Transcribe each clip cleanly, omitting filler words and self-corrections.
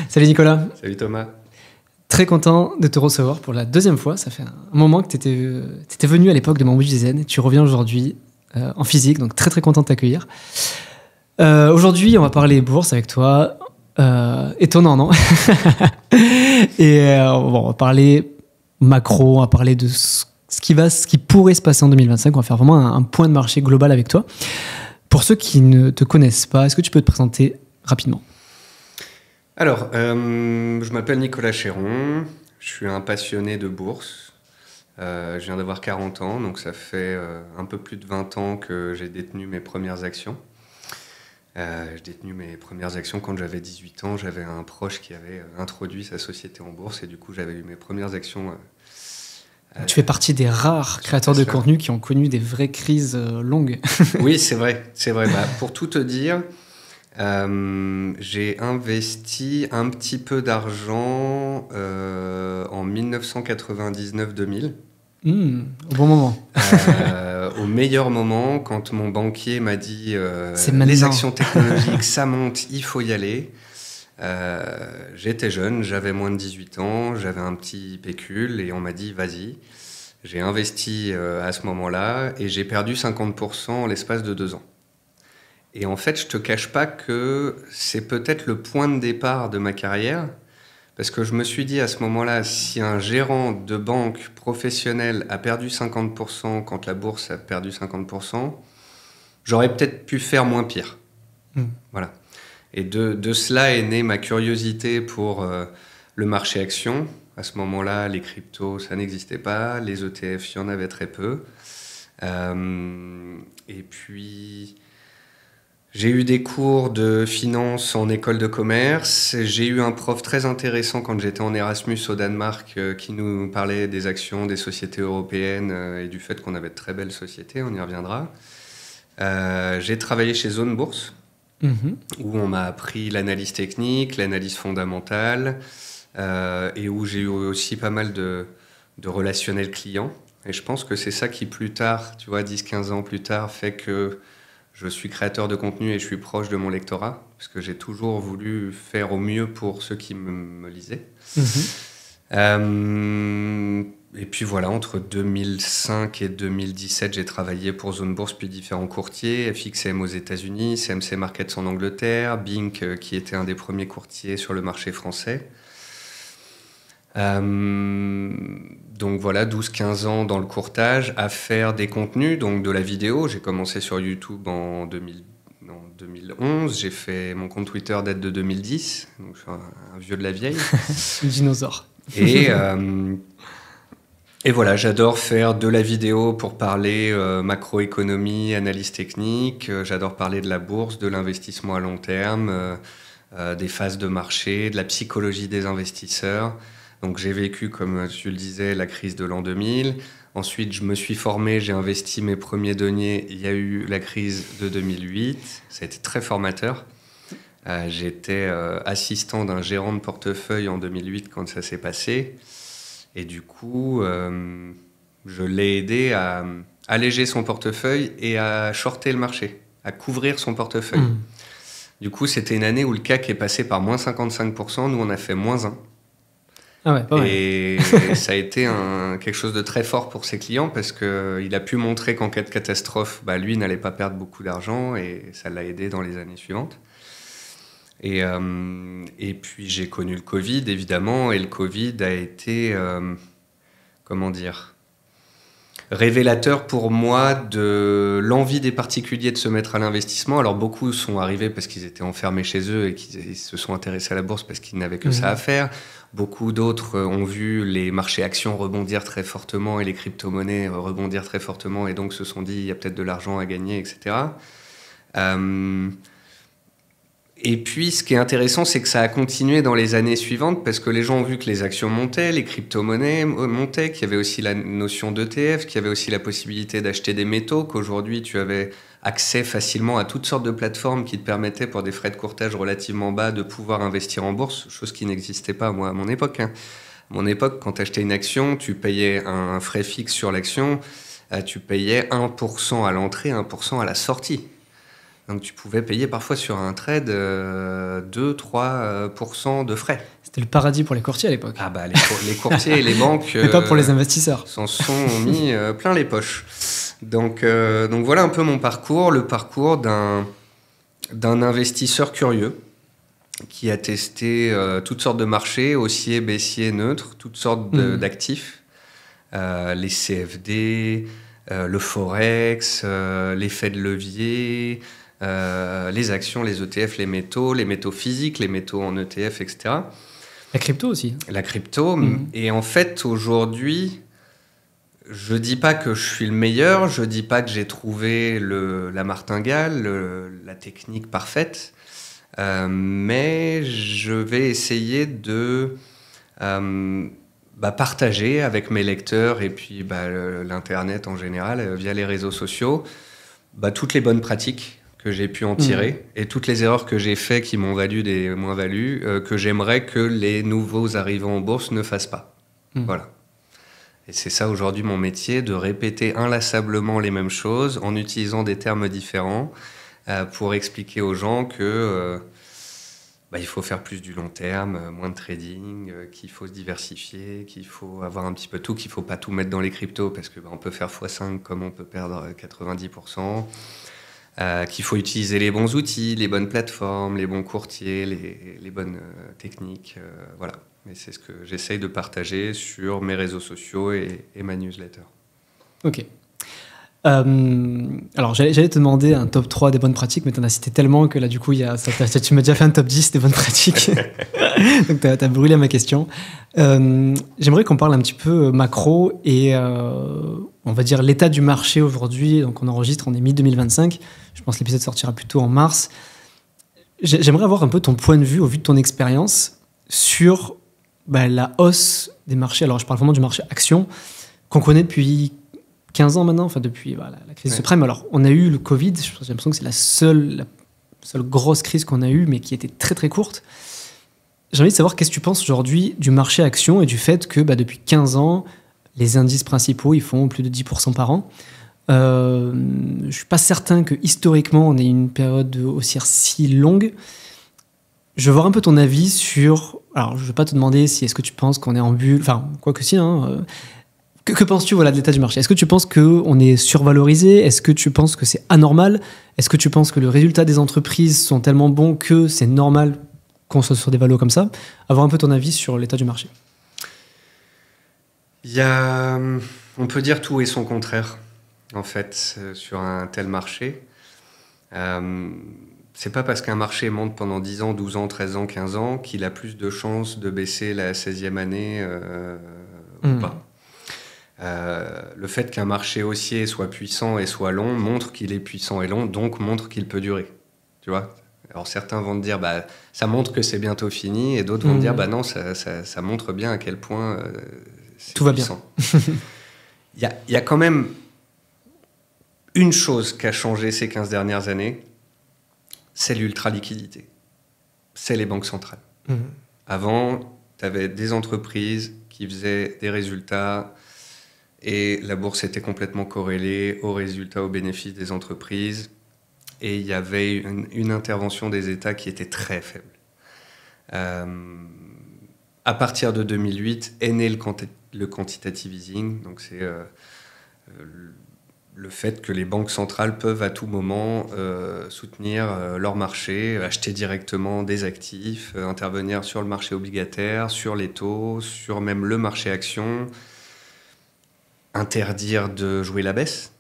Salut Nicolas. Salut Thomas. Très content de te recevoir pour la deuxième fois. Ça fait un moment que tu étais venu à l'époque de mon Zen. Tu reviens aujourd'hui en physique, donc très très content de t'accueillir. Aujourd'hui, on va parler bourse avec toi. Étonnant, non? Et on va parler macro, on va parler de ce qui pourrait se passer en 2025. On va faire vraiment un point de marché global avec toi. Pour ceux qui ne te connaissent pas, est-ce que tu peux te présenter rapidement? Alors, je m'appelle Nicolas Chéron, je suis un passionné de bourse. Je viens d'avoir 40 ans, donc ça fait un peu plus de 20 ans que j'ai détenu mes premières actions. J'ai détenu mes premières actions quand j'avais 18 ans. J'avais un proche qui avait introduit sa société en bourse et du coup, j'avais eu mes premières actions. Tu fais partie des rares créateurs de contenu qui ont connu des vraies crises longues. Oui, c'est vrai. Pour tout te dire, j'ai investi un petit peu d'argent en 1999-2000. Au bon moment. Au meilleur moment, quand mon banquier m'a dit les actions technologiques, ça monte, il faut y aller. J'étais jeune, j'avais moins de 18 ans, j'avais un petit pécule et on m'a dit vas-y. J'ai investi à ce moment-là et j'ai perdu 50% en l'espace de 2 ans. Et en fait, je te cache pas que c'est peut-être le point de départ de ma carrière, parce que je me suis dit à ce moment-là, si un gérant de banque professionnel a perdu 50% quand la bourse a perdu 50%, j'aurais peut-être pu faire moins pire. Voilà. Et de cela est née ma curiosité pour le marché action. À ce moment-là, les cryptos, ça n'existait pas. Les ETF, il y en avait très peu. Et puis, j'ai eu des cours de finance en école de commerce. J'ai eu un prof très intéressant quand j'étais en Erasmus au Danemark qui nous parlait des actions des sociétés européennes et du fait qu'on avait de très belles sociétés. On y reviendra. J'ai travaillé chez Zone Bourse. Où on m'a appris l'analyse technique, l'analyse fondamentale, et où j'ai eu aussi pas mal de relationnels clients. Et je pense que c'est ça qui, plus tard, tu vois, 10-15 ans plus tard, fait que je suis créateur de contenu et je suis proche de mon lectorat, parce que j'ai toujours voulu faire au mieux pour ceux qui me lisaient. Et puis voilà, entre 2005 et 2017, j'ai travaillé pour Zone Bourse, puis différents courtiers, FXM aux États-Unis, CMC Markets en Angleterre, Bink qui était un des premiers courtiers sur le marché français. Donc voilà, 12-15 ans dans le courtage, à faire des contenus, donc de la vidéo. J'ai commencé sur YouTube en 2011, j'ai fait mon compte Twitter date de 2010, donc je suis un vieux de la vieille. Un dinosaure. Et voilà, j'adore faire de la vidéo pour parler macroéconomie, analyse technique. J'adore parler de la bourse, de l'investissement à long terme, des phases de marché, de la psychologie des investisseurs. Donc j'ai vécu, comme tu le disais, la crise de l'an 2000. Ensuite, je me suis formé, j'ai investi mes premiers deniers. Il y a eu la crise de 2008. Ça a été très formateur. J'étais assistant d'un gérant de portefeuille en 2008 quand ça s'est passé. Et du coup, je l'ai aidé à alléger son portefeuille et à shorter le marché, à couvrir son portefeuille. Du coup, c'était une année où le CAC est passé par moins 55%. Nous, on a fait moins 1. Ah ouais, pas mal. Et ça a été quelque chose de très fort pour ses clients parce qu'il a pu montrer qu'en cas de catastrophe, lui n'allait pas perdre beaucoup d'argent et ça l'a aidé dans les années suivantes. Et puis j'ai connu le Covid, évidemment, et le Covid a été, révélateur pour moi de l'envie des particuliers de se mettre à l'investissement. Alors beaucoup sont arrivés parce qu'ils étaient enfermés chez eux et qu'ils se sont intéressés à la bourse parce qu'ils n'avaient que ça à faire. Beaucoup d'autres ont vu les marchés actions rebondir très fortement et les crypto-monnaies rebondir très fortement et donc se sont dit il y a peut-être de l'argent à gagner, etc. Et puis, ce qui est intéressant, c'est que ça a continué dans les années suivantes parce que les gens ont vu que les actions montaient, les crypto-monnaies montaient, qu'il y avait aussi la notion d'ETF, qu'il y avait aussi la possibilité d'acheter des métaux, qu'aujourd'hui, tu avais accès facilement à toutes sortes de plateformes qui te permettaient, pour des frais de courtage relativement bas, de pouvoir investir en bourse, chose qui n'existait pas, moi, à mon époque. À mon époque, quand tu achetais une action, tu payais un frais fixe sur l'action, tu payais 1% à l'entrée, 1% à la sortie. Donc tu pouvais payer parfois sur un trade 2-3% de frais. C'était le paradis pour les courtiers à l'époque. Ah bah les courtiers et les banques... Mais pas pour les investisseurs. S'en sont mis plein les poches. Donc voilà un peu mon parcours, le parcours d'un investisseur curieux qui a testé toutes sortes de marchés, haussiers, baissiers, neutres, toutes sortes d'actifs. Les CFD, le Forex, l'effet de levier, les actions, les ETF, les métaux physiques, les métaux en ETF, etc. La crypto aussi. La crypto. Et en fait, aujourd'hui, je dis pas que je suis le meilleur, je dis pas que j'ai trouvé la martingale, la technique parfaite, mais je vais essayer de partager avec mes lecteurs et puis l'Internet en général, via les réseaux sociaux, toutes les bonnes pratiques que j'ai pu en tirer et toutes les erreurs que j'ai faites qui m'ont valu des moins-values, que j'aimerais que les nouveaux arrivants en bourse ne fassent pas. Voilà. Et c'est ça aujourd'hui mon métier, de répéter inlassablement les mêmes choses en utilisant des termes différents pour expliquer aux gens que il faut faire plus du long terme, moins de trading, qu'il faut se diversifier, qu'il faut avoir un petit peu tout, qu'il ne faut pas tout mettre dans les cryptos parce qu'on peut faire x5 comme on peut perdre 90%. Qu'il faut utiliser les bons outils, les bonnes plateformes, les bons courtiers, les bonnes techniques. Voilà. Mais c'est ce que j'essaye de partager sur mes réseaux sociaux et ma newsletter. Ok. Alors, j'allais te demander un top 3 des bonnes pratiques, mais tu en as cité tellement que là, du coup, tu m'as déjà fait un top 10 des bonnes pratiques. Donc, tu as brûlé ma question. J'aimerais qu'on parle un petit peu macro et on va dire l'état du marché aujourd'hui. Donc, on est mi-2025. Je pense que l'épisode sortira plutôt en mars. J'aimerais avoir un peu ton point de vue, au vu de ton expérience, sur la hausse des marchés. Alors, je parle vraiment du marché action, qu'on connaît depuis 15 ans maintenant, enfin depuis la crise suprême. Alors, on a eu le Covid, j'ai l'impression que c'est la seule grosse crise qu'on a eue, mais qui était très très courte. J'ai envie de savoir qu'est-ce que tu penses aujourd'hui du marché action et du fait que depuis 15 ans, les indices principaux, ils font plus de 10% par an. Je ne suis pas certain que historiquement, on ait une période haussière si longue. Je veux voir un peu ton avis sur... Alors, je ne vais pas te demander si est-ce que tu penses qu'on est en bulle, enfin, quoi que si, hein. Que penses-tu de l'état du marché ? Est-ce que tu penses qu'on est survalorisé ? Est-ce que tu penses que c'est anormal ? Est-ce que tu penses que le résultat des entreprises sont tellement bons que c'est normal qu'on soit sur des valos comme ça ? Avoir un peu ton avis sur l'état du marché. On peut dire tout et son contraire, en fait, sur un tel marché. C'est pas parce qu'un marché monte pendant 10 ans, 12 ans, 13 ans, 15 ans qu'il a plus de chances de baisser la 16e année ou pas. Le fait qu'un marché haussier soit puissant et soit long montre qu'il est puissant et long, donc montre qu'il peut durer. Tu vois ? Alors certains vont te dire ça montre que c'est bientôt fini, et d'autres vont te dire non, ça montre bien à quel point c'est tout puissant. Va bien. Il y a quand même une chose qui a changé ces 15 dernières années, c'est l'ultra-liquidité. C'est les banques centrales. Avant, tu avais des entreprises qui faisaient des résultats et la bourse était complètement corrélée aux résultats, aux bénéfices des entreprises. Et il y avait une intervention des États qui était très faible. À partir de 2008 est né le quantitative easing. Donc c'est le fait que les banques centrales peuvent à tout moment soutenir leur marché, acheter directement des actifs, intervenir sur le marché obligataire, sur les taux, sur même le marché action, interdire de jouer la baisse.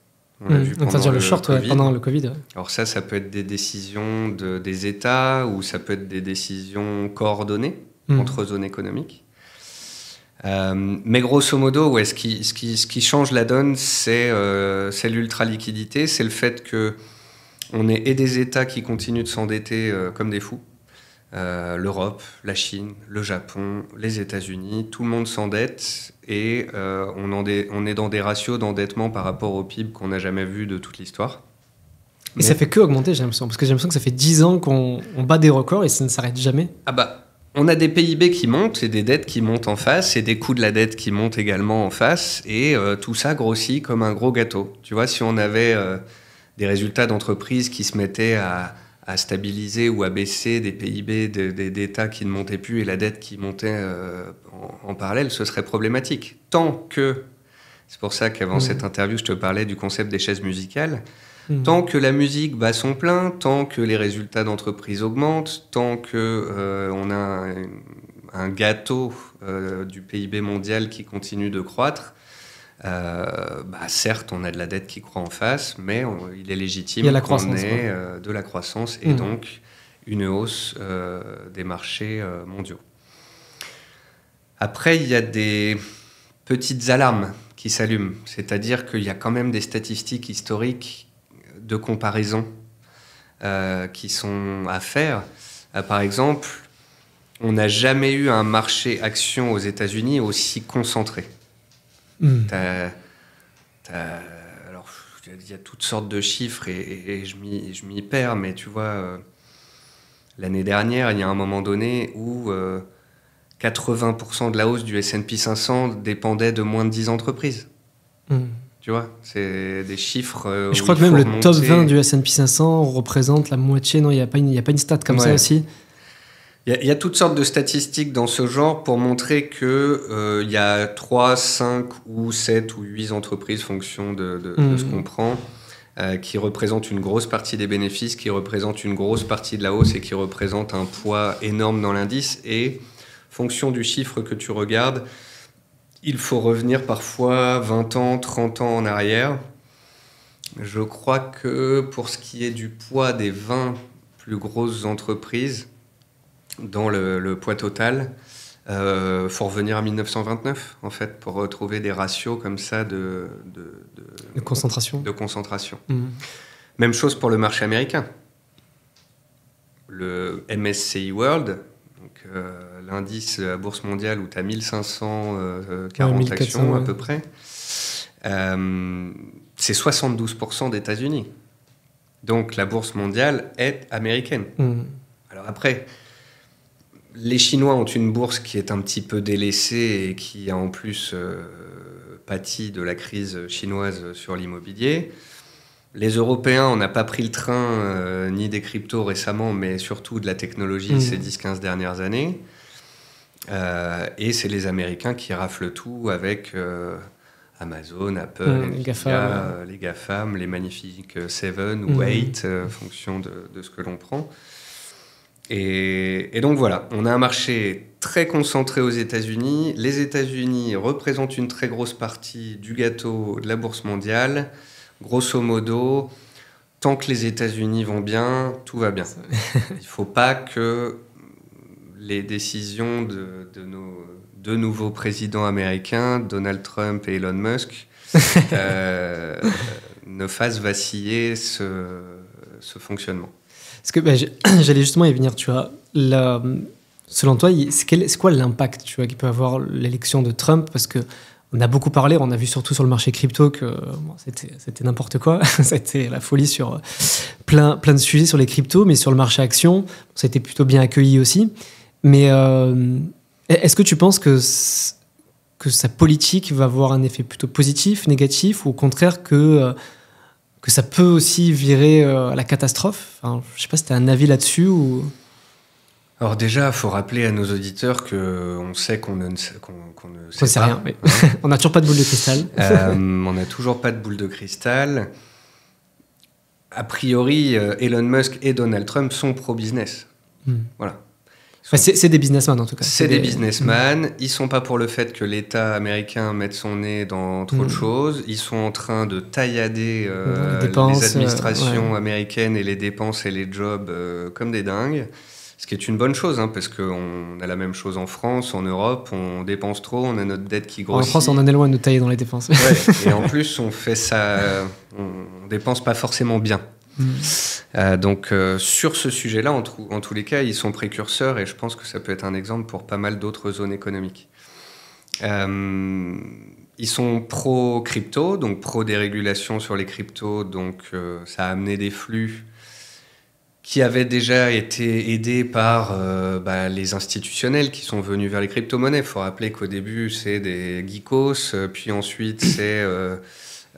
On l'a vu interdire le short pendant le Covid. Alors ça peut être des décisions des États ou ça peut être des décisions coordonnées entre zones économiques. Mais grosso modo, ce qui change la donne, c'est l'ultra-liquidité, c'est le fait qu'on ait des États qui continuent de s'endetter comme des fous. L'Europe, la Chine, le Japon, les États-Unis, tout le monde s'endette et on est dans des ratios d'endettement par rapport au PIB qu'on n'a jamais vu de toute l'histoire. Et ça fait que augmenter, j'ai l'impression, parce que j'ai l'impression que ça fait 10 ans qu'on bat des records et ça ne s'arrête jamais. On a des PIB qui montent et des dettes qui montent en face et des coûts de la dette qui montent également en face et tout ça grossit comme un gros gâteau. Tu vois, si on avait des résultats d'entreprises qui se mettaient à stabiliser ou à baisser, des PIB d'États qui ne montaient plus et la dette qui montait en parallèle, ce serait problématique. Tant que, c'est pour ça qu'avant cette interview, je te parlais du concept des chaises musicales, tant que la musique bat son plein, tant que les résultats d'entreprise augmentent, tant qu'on a un gâteau du PIB mondial qui continue de croître, certes, on a de la dette qui croît en face, mais il est légitime qu'on ait de la croissance et donc une hausse des marchés mondiaux. Après, il y a des petites alarmes qui s'allument, c'est-à-dire qu'il y a quand même des statistiques historiques de comparaison qui sont à faire. Par exemple, on n'a jamais eu un marché action aux États-Unis aussi concentré. Alors, il y a toutes sortes de chiffres et je m'y perds, mais tu vois, l'année dernière, il y a un moment donné où 80% de la hausse du S&P 500 dépendait de moins de 10 entreprises. Tu vois, c'est des chiffres. Je crois que même le top 20 du S&P 500 représente la moitié. Non, il n'y a pas une stat comme ça aussi. Il y a toutes sortes de statistiques dans ce genre pour montrer qu'il y a 3, 5 ou 7 ou 8 entreprises, fonction de ce qu'on prend, qui représentent une grosse partie des bénéfices, qui représentent une grosse partie de la hausse et qui représentent un poids énorme dans l'indice. Et fonction du chiffre que tu regardes, il faut revenir parfois 20 ans, 30 ans en arrière. Je crois que pour ce qui est du poids des 20 plus grosses entreprises, dans le poids total, faut revenir à 1929, en fait, pour retrouver des ratios comme ça de concentration. Même chose pour le marché américain. Le MSCI World, donc, l'indice de la bourse mondiale où tu as 1540 actions à peu près, c'est 72% d'États-Unis. Donc la bourse mondiale est américaine. Alors après, les Chinois ont une bourse qui est un petit peu délaissée et qui a en plus pâti de la crise chinoise sur l'immobilier. Les Européens, on n'a pas pris le train ni des cryptos récemment, mais surtout de la technologie ces 10-15 dernières années. Et c'est les Américains qui raflent tout avec Amazon, Apple, les GAFAM, les magnifiques 7 ou 8, fonction de ce que l'on prend. Et donc voilà, on a un marché très concentré aux États-Unis. Les États-Unis représentent une très grosse partie du gâteau de la bourse mondiale. Grosso modo, tant que les États-Unis vont bien, tout va bien. Il ne faut pas que les décisions de nos deux nouveaux présidents américains, Donald Trump et Elon Musk, ne fassent vaciller ce fonctionnement. Parce que j'allais justement y venir, tu vois. Selon toi, c'est quoi l'impact, tu vois, qu'il peut avoir l'élection de Trump? Parce que on a beaucoup parlé, on a vu surtout sur le marché crypto que c'était n'importe quoi. C'était la folie sur plein de sujets sur les cryptos, mais sur le marché action, ça a été plutôt bien accueilli aussi. Mais est-ce que tu penses que sa politique va avoir un effet plutôt positif, négatif, ou au contraire que ça peut aussi virer à la catastrophe? Enfin, je ne sais pas si tu as un avis là-dessus ou... Alors déjà, il faut rappeler à nos auditeurs qu'on sait qu'on ne sait pas. Rien, oui. On n'a toujours pas de boule de cristal. On n'a toujours pas de boule de cristal. A priori, Elon Musk et Donald Trump sont pro-business. Voilà. C'est des businessmen en tout cas. C'est des businessmen. Ils ne sont pas pour le fait que l'État américain mette son nez dans trop de choses. Ils sont en train de taillader les administrations américaines et les dépenses et les jobs comme des dingues. Ce qui est une bonne chose, parce qu'on a la même chose en France, en Europe, on dépense trop, on a notre dette qui grossit. En France, on en est loin de nous tailler dans les dépenses. Ouais, et en plus, on fait ça, on dépense pas forcément bien. Donc, sur ce sujet-là, en tous les cas, ils sont précurseurs et je pense que ça peut être un exemple pour pas mal d'autres zones économiques. Ils sont pro-crypto, donc pro-dérégulation sur les cryptos, donc ça a amené des flux qui avaient déjà été aidés par les institutionnels qui sont venus vers les crypto-monnaies. Il faut rappeler qu'au début, c'est des geekos, puis ensuite, c'est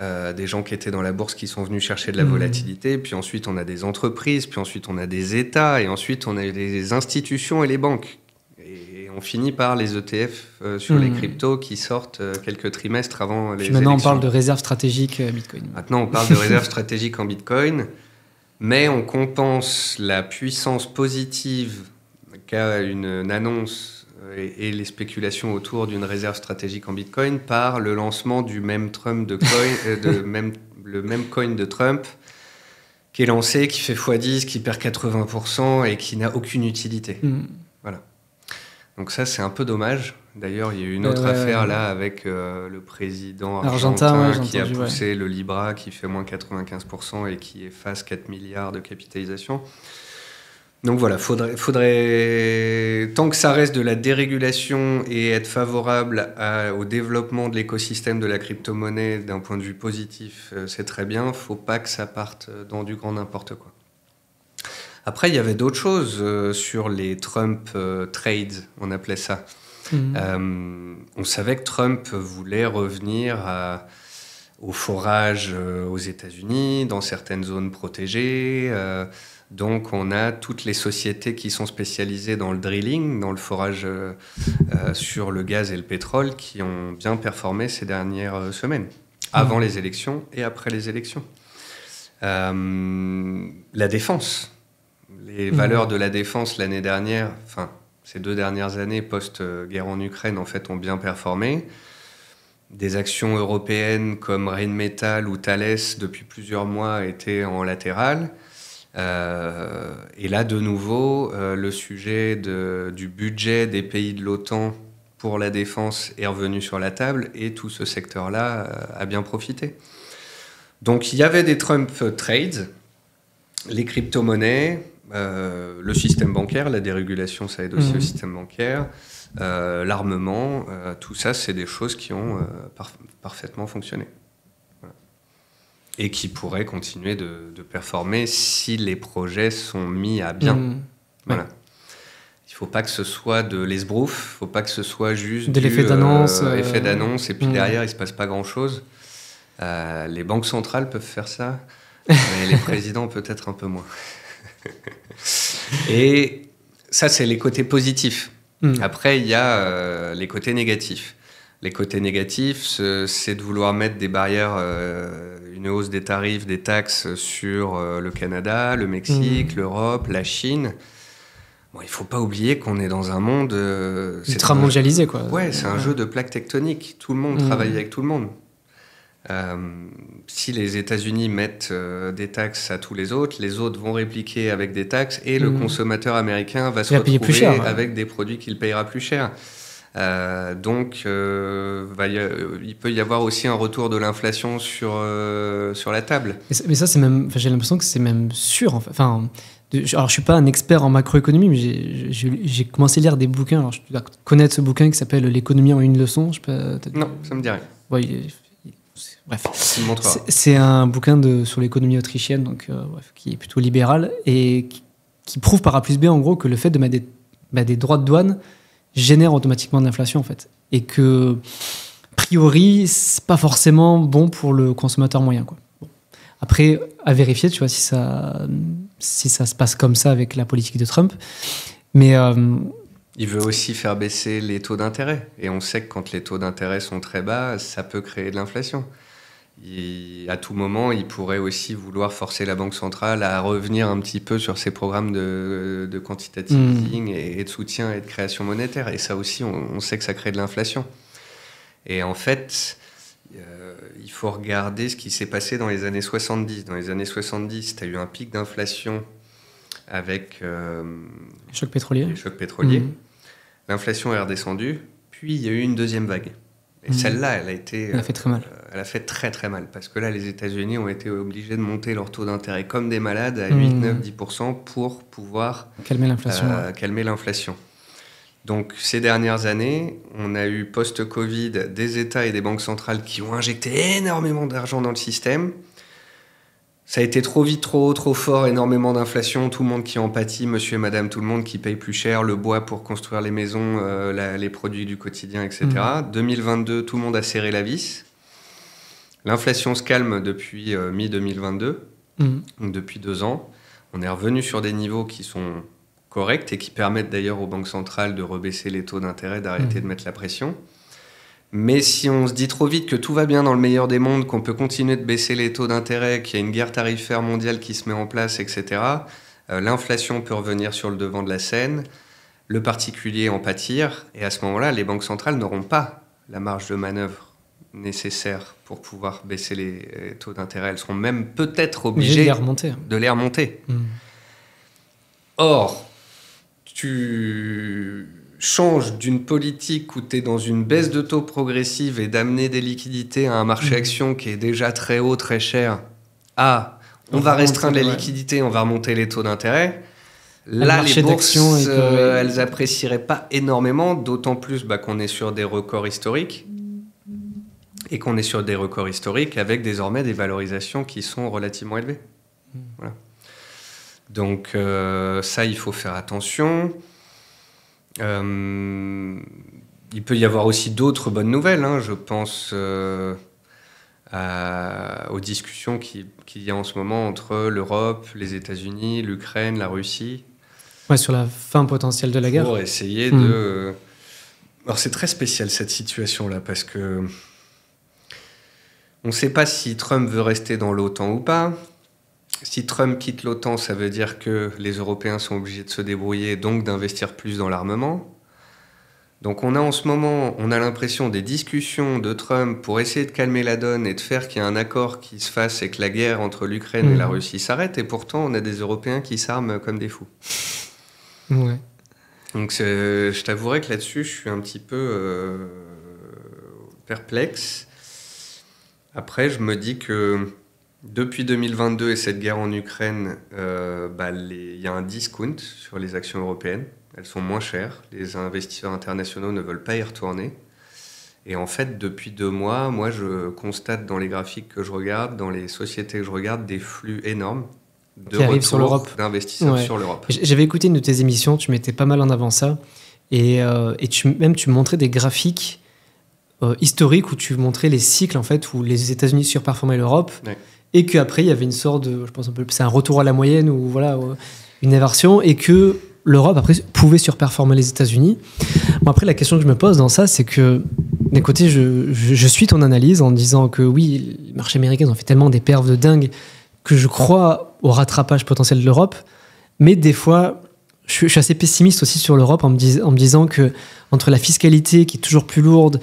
des gens qui étaient dans la bourse qui sont venus chercher de la volatilité, puis ensuite on a des entreprises, puis ensuite on a des États, et ensuite on a les institutions et les banques. Et on finit par les ETF sur les cryptos qui sortent quelques trimestres avant les élections. Maintenant on parle de réserve stratégique Bitcoin. Maintenant on parle de réserve stratégique en Bitcoin, mais on compense la puissance positive qu'a une annonce et les spéculations autour d'une réserve stratégique en Bitcoin par le lancement du même Trump de coin, le même coin de Trump qui est lancé, qui fait x10, qui perd 80% et qui n'a aucune utilité. Voilà. Donc ça, c'est un peu dommage. D'ailleurs, il y a eu une autre affaire là avec le président argentin qui a poussé le Libra qui fait moins 95% et qui efface 4 milliards de capitalisation. Donc voilà, faudrait, tant que ça reste de la dérégulation et être favorable au développement de l'écosystème de la crypto-monnaie d'un point de vue positif, c'est très bien. Il ne faut pas que ça parte dans du grand n'importe quoi. Après, il y avait d'autres choses sur les Trump trades, on appelait ça. On savait que Trump voulait revenir au forage aux États-Unis, dans certaines zones protégées. Donc, on a toutes les sociétés qui sont spécialisées dans le drilling, dans le forage sur le gaz et le pétrole, qui ont bien performé ces dernières semaines, avant les élections et après les élections. La défense. Les valeurs de la défense l'année dernière, enfin, ces 2 dernières années post-guerre en Ukraine, en fait, ont bien performé. Des actions européennes comme Rheinmetall ou Thales, depuis plusieurs mois, étaient en latéral. Et là, de nouveau, le sujet du budget des pays de l'OTAN pour la défense est revenu sur la table et tout ce secteur-là a bien profité. Donc, il y avait des Trump trades, les crypto-monnaies, le système bancaire, la dérégulation, ça aide aussi au système bancaire, l'armement, tout ça, c'est des choses qui ont parfaitement fonctionné. Et qui pourraient continuer de performer si les projets sont mis à bien. Voilà. Il ne faut pas que ce soit de l'esbrouf, il ne faut pas que ce soit juste de l'effet d'annonce. Effet d'annonce, et puis derrière, il ne se passe pas grand-chose. Les banques centrales peuvent faire ça, mais les présidents peut-être un peu moins. Et ça, c'est les côtés positifs. Après, il y a les côtés négatifs. Les côtés négatifs, c'est de vouloir mettre des barrières, une hausse des tarifs, des taxes sur le Canada, le Mexique, l'Europe, la Chine. Bon, il ne faut pas oublier qu'on est dans un monde... ultra mondialisé, quoi. Ouais, c'est un jeu de plaques tectoniques. Tout le monde travaille avec tout le monde. Si les États-Unis mettent des taxes à tous les autres vont répliquer avec des taxes et le consommateur américain va se retrouver plus cher, avec des produits qu'il payera plus cher. Donc, il peut y avoir aussi un retour de l'inflation sur la table. Mais ça, c'est même, j'ai l'impression que c'est même sûr. En fait. Enfin, alors, je suis pas un expert en macroéconomie, mais j'ai commencé à lire des bouquins. Alors, je dois connaître ce bouquin qui s'appelle L'économie en une leçon. Non, ça me dit rien. Ouais, bref, c'est un bouquin sur l'économie autrichienne, donc qui est plutôt libéral et qui prouve par A plus B en gros que le fait de mettre des droits de douane génère automatiquement de l'inflation en fait, et que a priori c'est pas forcément bon pour le consommateur moyen, quoi. Bon. Après, à vérifier, tu vois, si ça se passe comme ça avec la politique de Trump, mais il veut aussi faire baisser les taux d'intérêt, et on sait que quand les taux d'intérêt sont très bas, ça peut créer de l'inflation. À tout moment, il pourrait aussi vouloir forcer la Banque centrale à revenir un petit peu sur ses programmes de quantitative easing et de soutien et de création monétaire. Et ça aussi, on sait que ça crée de l'inflation. Et en fait, il faut regarder ce qui s'est passé dans les années 70. Dans les années 70, tu as eu un pic d'inflation avec les chocs pétroliers. L'inflation est redescendue, puis il y a eu une deuxième vague. Et celle-là, elle a fait très mal. Elle a fait très très mal, parce que là, les États-Unis ont été obligés de monter leur taux d'intérêt comme des malades à 8, 9, 10% pour pouvoir calmer l'inflation. Donc, ces dernières années, on a eu post-Covid des États et des banques centrales qui ont injecté énormément d'argent dans le système. Ça a été trop vite, trop haut, trop fort, énormément d'inflation, tout le monde qui en pâtit, monsieur et madame, tout le monde qui paye plus cher, le bois pour construire les maisons, les produits du quotidien, etc. 2022, tout le monde a serré la vis. L'inflation se calme depuis mi-2022, donc depuis 2 ans. On est revenu sur des niveaux qui sont corrects et qui permettent d'ailleurs aux banques centrales de rebaisser les taux d'intérêt, d'arrêter de mettre la pression. Mais si on se dit trop vite que tout va bien dans le meilleur des mondes, qu'on peut continuer de baisser les taux d'intérêt, qu'il y a une guerre tarifaire mondiale qui se met en place, etc., l'inflation peut revenir sur le devant de la scène, le particulier en pâtir, et à ce moment-là, les banques centrales n'auront pas la marge de manœuvre nécessaire pour pouvoir baisser les taux d'intérêt. Elles seront même peut-être obligées de les remonter. Or, tu changes d'une politique où tu es dans une baisse de taux progressive et d'amener des liquidités à un marché action qui est déjà très haut, très cher, à on va restreindre les liquidités, on va remonter les taux d'intérêt. Là, les bourses, elles apprécieraient pas énormément, d'autant plus qu'on est sur des records historiques. Et qu'on est sur des records historiques avec désormais des valorisations qui sont relativement élevées. Voilà. Donc ça, il faut faire attention. Il peut y avoir aussi d'autres bonnes nouvelles. Je pense aux discussions qu'il y a en ce moment entre l'Europe, les États-Unis, l'Ukraine, la Russie. Ouais, sur la fin potentielle de la guerre. Pour essayer de... Alors c'est très spécial cette situation-là parce que on ne sait pas si Trump veut rester dans l'OTAN ou pas. Si Trump quitte l'OTAN, ça veut dire que les Européens sont obligés de se débrouiller, donc d'investir plus dans l'armement. Donc on a en ce moment, on a l'impression des discussions de Trump pour essayer de calmer la donne et de faire qu'il y ait un accord qui se fasse et que la guerre entre l'Ukraine et la Russie s'arrête. Et pourtant, on a des Européens qui s'arment comme des fous. Ouais. Donc je t'avouerai que là-dessus, je suis un petit peu perplexe. Après, je me dis que depuis 2022 et cette guerre en Ukraine, il y a un discount sur les actions européennes. Elles sont moins chères. Les investisseurs internationaux ne veulent pas y retourner. Et en fait, depuis 2 mois, moi, je constate dans les graphiques que je regarde, dans les sociétés que je regarde, des flux énormes de retour d'investisseurs sur l'Europe. J'avais écouté une de tes émissions, tu mettais pas mal en avant ça. Et tu montrais des graphiques historique où tu montrais les cycles en fait où les États-Unis surperformaient l'Europe et qu'après il y avait une sorte de, je pense un peu, c'est un retour à la moyenne ou voilà une inversion et que l'Europe après pouvait surperformer les États-Unis. Bon, après la question que je me pose dans ça c'est que d'un côté je suis ton analyse en disant que oui les marchés américains ont fait tellement des perfs de dingue que je crois au rattrapage potentiel de l'Europe, mais des fois je suis assez pessimiste aussi sur l'Europe en me disant que entre la fiscalité qui est toujours plus lourde,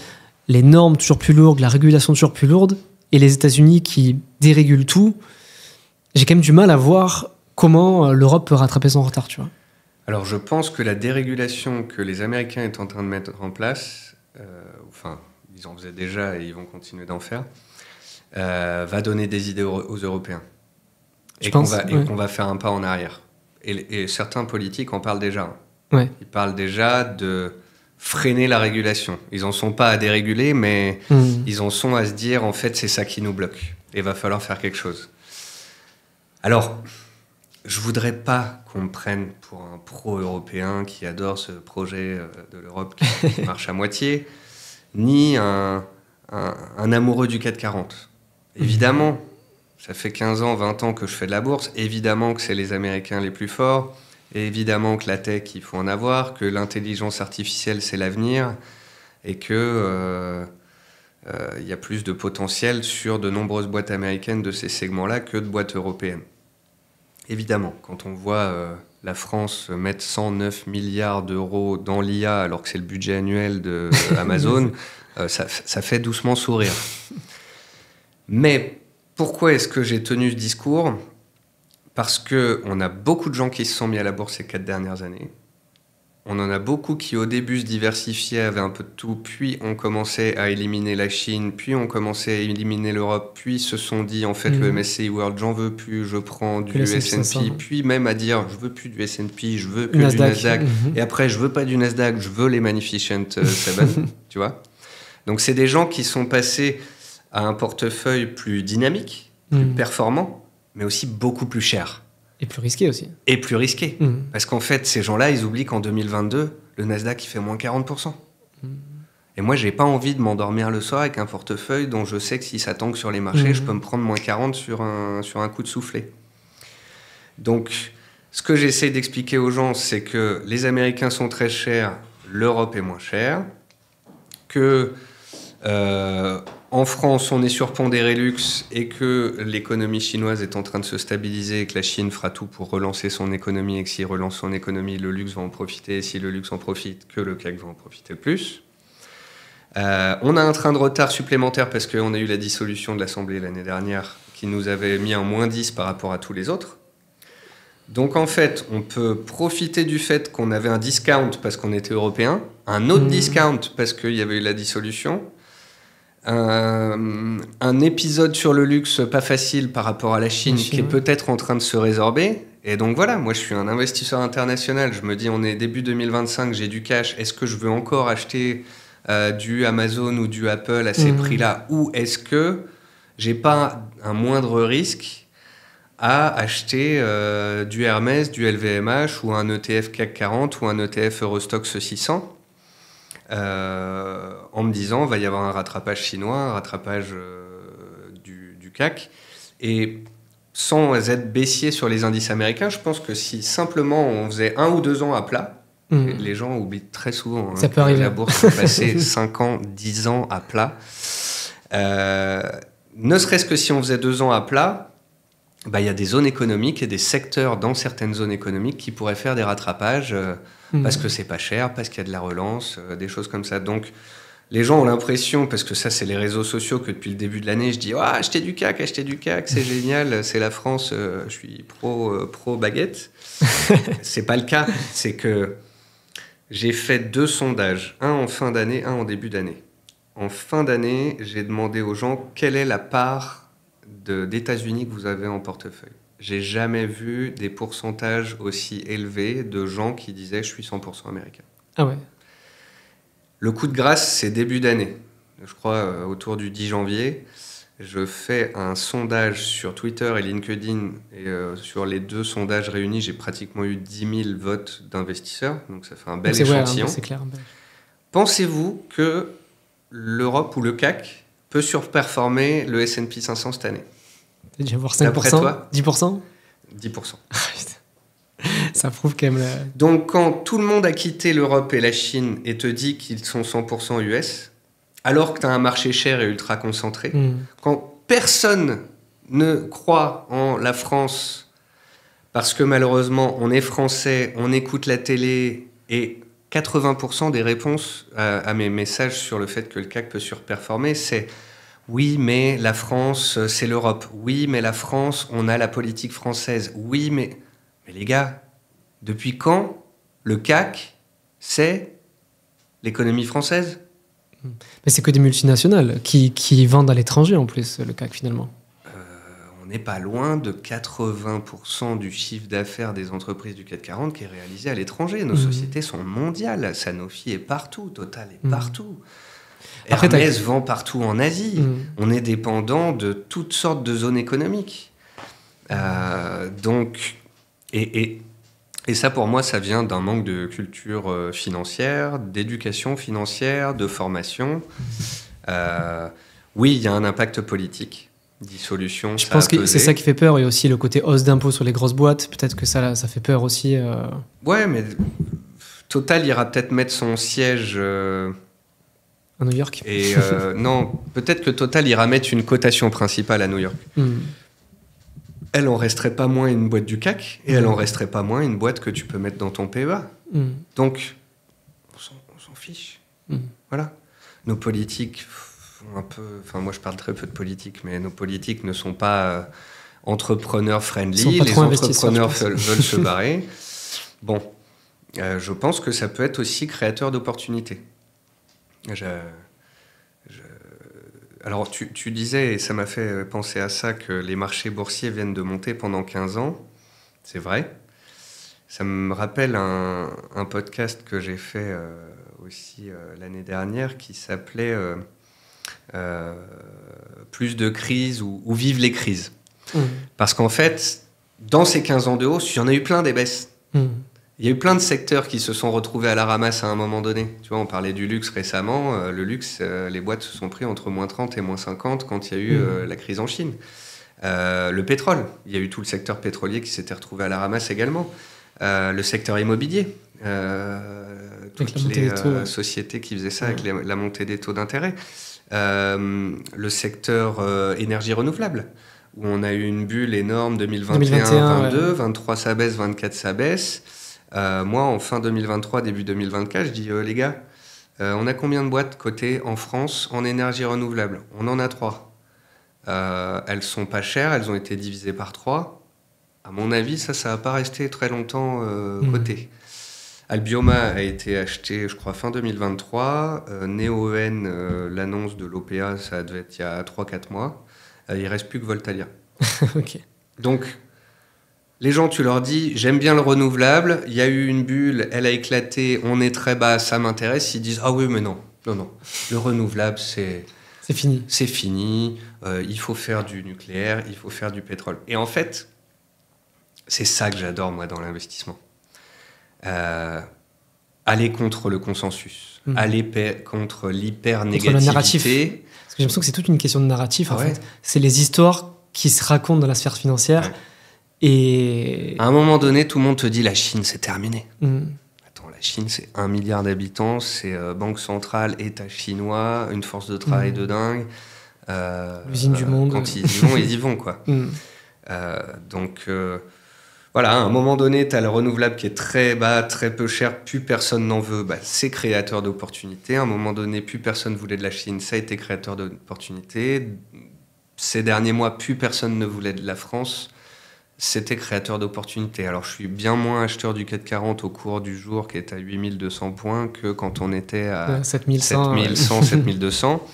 les normes toujours plus lourdes, la régulation toujours plus lourde, et les États-Unis qui dérégulent tout, j'ai quand même du mal à voir comment l'Europe peut rattraper son retard, tu vois. Alors je pense que la dérégulation que les Américains sont en train de mettre en place, ils en faisaient déjà et ils vont continuer d'en faire, va donner des idées aux Européens. Et qu'on va faire un pas en arrière. Et certains politiques en parlent déjà. Ouais. Ils parlent déjà de freiner la régulation. Ils n'en sont pas à déréguler, mais ils en sont à se dire, en fait, c'est ça qui nous bloque. Et il va falloir faire quelque chose. Alors, je ne voudrais pas qu'on me prenne pour un pro-européen qui adore ce projet de l'Europe qui marche à moitié, ni un amoureux du CAC 40. Évidemment, ça fait 15 ans, 20 ans que je fais de la bourse. Évidemment que c'est les Américains les plus forts. Et évidemment que la tech, il faut en avoir, que l'intelligence artificielle, c'est l'avenir, et que y a plus de potentiel sur de nombreuses boîtes américaines de ces segments-là que de boîtes européennes. Évidemment, quand on voit la France mettre 109 milliards d'euros dans l'IA, alors que c'est le budget annuel d'Amazon, ça fait doucement sourire. Mais pourquoi est-ce que j'ai tenu ce discours ? Parce qu'on a beaucoup de gens qui se sont mis à la bourse ces 4 dernières années. On en a beaucoup qui, au début, se diversifiaient, avaient un peu de tout, puis ont commencé à éliminer la Chine, puis ont commencé à éliminer l'Europe, puis se sont dit, en fait, le MSCI World, j'en veux plus, je prends du S&P, puis même à dire, je veux plus du S&P, je veux que du Nasdaq, et après, je veux pas du Nasdaq, je veux les Magnificent 7, tu vois. Donc, c'est des gens qui sont passés à un portefeuille plus dynamique, plus performant, mais aussi beaucoup plus cher. Et plus risqué aussi. Et plus risqué. Parce qu'en fait, ces gens-là, ils oublient qu'en 2022, le Nasdaq, il fait moins 40%. Et moi, j'ai pas envie de m'endormir le soir avec un portefeuille dont je sais que si ça tangue sur les marchés, je peux me prendre moins 40 sur un coup de soufflet. Donc, ce que j'essaie d'expliquer aux gens, c'est que les Américains sont très chers, l'Europe est moins chère, que en France, on est surpondéré luxe et que l'économie chinoise est en train de se stabiliser et que la Chine fera tout pour relancer son économie et que s'il relance son économie, le luxe va en profiter et si le luxe en profite, que le CAC va en profiter le plus. On a un train de retard supplémentaire parce qu'on a eu la dissolution de l'Assemblée l'année dernière qui nous avait mis en moins 10 par rapport à tous les autres. Donc en fait, on peut profiter du fait qu'on avait un discount parce qu'on était européen, un autre discount parce qu'il y avait eu la dissolution, un épisode sur le luxe pas facile par rapport à la Chine qui est peut-être en train de se résorber. Et donc voilà, moi je suis un investisseur international, je me dis on est début 2025, j'ai du cash, est-ce que je veux encore acheter du Amazon ou du Apple à ces prix-là, ou est-ce que j'ai pas un moindre risque à acheter du Hermès, du LVMH ou un ETF CAC 40 ou un ETF Eurostoxx 600 en me disant il va y avoir un rattrapage chinois, un rattrapage du CAC. Et sans être baissier sur les indices américains, je pense que si simplement on faisait 1 ou 2 ans à plat, les gens oublient très souvent que la bourse peut passer 5 ans, 10 ans à plat. Ne serait-ce que si on faisait 2 ans à plat, il y a des zones économiques et des secteurs dans certaines zones économiques qui pourraient faire des rattrapages parce que c'est pas cher, parce qu'il y a de la relance, des choses comme ça. Donc, les gens ont l'impression, parce que ça, c'est les réseaux sociaux, que depuis le début de l'année, je dis « achetez du CAC, c'est génial, c'est la France, je suis pro baguette ». C'est pas le cas. C'est que j'ai fait 2 sondages, un en fin d'année, un en début d'année. En fin d'année, j'ai demandé aux gens quelle est la part d'États-Unis que vous avez en portefeuille. J'ai jamais vu des pourcentages aussi élevés de gens qui disaient « je suis 100% américain ». Ah ouais. Le coup de grâce, c'est début d'année. Je crois autour du 10 janvier. Je fais un sondage sur Twitter et LinkedIn. Et sur les 2 sondages réunis, j'ai pratiquement eu 10 000 votes d'investisseurs. Donc ça fait un bel échantillon. Ouais, c'est clair. Pensez-vous que l'Europe ou le CAC peut surperformer le S&P 500 cette année? Tu vas voir 5%, 10%? 10%. Ça prouve quand même Donc, quand tout le monde a quitté l'Europe et la Chine et te dit qu'ils sont 100% US, alors que tu as un marché cher et ultra concentré, quand personne ne croit en la France, parce que malheureusement, on est français, on écoute la télé, et 80% des réponses à mes messages sur le fait que le CAC peut surperformer, c'est « oui, mais la France, c'est l'Europe. Oui, mais la France, on a la politique française. Oui, mais les gars, depuis quand le CAC, c'est l'économie française ?» Mais c'est que des multinationales qui vendent à l'étranger en plus, le CAC finalement. On n'est pas loin de 80% du chiffre d'affaires des entreprises du CAC 40 qui est réalisé à l'étranger. Nos sociétés sont mondiales. Sanofi est partout, Total est partout. Hermès vend partout en Asie. On est dépendant de toutes sortes de zones économiques. Donc, et ça, pour moi, ça vient d'un manque de culture financière, d'éducation financière, de formation. Oui, il y a un impact politique. Dissolution, je pense que c'est ça qui fait peur. Et aussi le côté hausse d'impôts sur les grosses boîtes. Peut-être que ça fait peur aussi. Ouais, mais Total ira peut-être mettre son siège... à New York. Et non, peut-être que Total ira mettre une cotation principale à New York. Elle en resterait pas moins une boîte du CAC et elle en resterait pas moins une boîte que tu peux mettre dans ton PEA. Donc, on s'en fiche. Voilà. Nos politiques, un peu... Enfin, moi, je parle très peu de politique, mais nos politiques ne sont pas entrepreneurs friendly. Les entrepreneurs veulent se barrer. Bon, je pense que ça peut être aussi créateur d'opportunités. Alors, tu disais, et ça m'a fait penser à ça, que les marchés boursiers viennent de monter pendant 15 ans. C'est vrai. Ça me rappelle un podcast que j'ai fait aussi l'année dernière qui s'appelait Plus de crises ou Vive les crises. Parce qu'en fait, dans ces 15 ans de hausse, il y en a eu plein des baisses. Il y a eu plein de secteurs qui se sont retrouvés à la ramasse à un moment donné. Tu vois, on parlait du luxe récemment. Le luxe, les boîtes se sont pris entre moins 30 et moins 50 quand il y a eu la crise en Chine. Le pétrole, il y a eu tout le secteur pétrolier qui s'était retrouvé à la ramasse également. Le secteur immobilier, toutes les sociétés qui faisaient ça avec la montée des taux d'intérêt. Le secteur énergie renouvelable, où on a eu une bulle énorme 2021, 2022, 23 ça baisse, 24 ça baisse. Moi, en fin 2023, début 2024, je dis les gars, on a combien de boîtes cotées en France en énergie renouvelable? On en a 3. Elles sont pas chères, elles ont été divisées par 3. À mon avis, ça va pas rester très longtemps coté. Albioma a été acheté, je crois, fin 2023. Neoen, l'annonce de l'OPA, ça devait être il y a 3-4 mois. Il reste plus que Voltalia. Ok. Donc, les gens, tu leur dis, j'aime bien le renouvelable, il y a eu une bulle, elle a éclaté, on est très bas, ça m'intéresse. Ils disent, ah oui, mais non. Le renouvelable, c'est fini. C'est fini, il faut faire du nucléaire, il faut faire du pétrole. Et en fait, c'est ça que j'adore, moi, dans l'investissement. Aller contre le consensus, aller contre l'hyper-négativité. Contre le narratif. Parce que j'ai l'impression que c'est toute une question de narratif, en fait. C'est les histoires qui se racontent dans la sphère financière. Ouais. Et à un moment donné, tout le monde te dit la Chine, c'est terminé. Attends, la Chine, c'est 1 milliard d'habitants, c'est banque centrale, État chinois, une force de travail de dingue. L'usine du monde. Quand ils y vont, ils y vont, quoi. Voilà, à un moment donné, tu as le renouvelable qui est très bas, très peu cher, plus personne n'en veut, c'est créateur d'opportunités. À un moment donné, plus personne voulait de la Chine, ça a été créateur d'opportunités. Ces derniers mois, plus personne ne voulait de la France, c'était créateur d'opportunités. Alors, je suis bien moins acheteur du CAC 40 au cours du jour, qui est à 8200 points, que quand on était à 7100, 7200.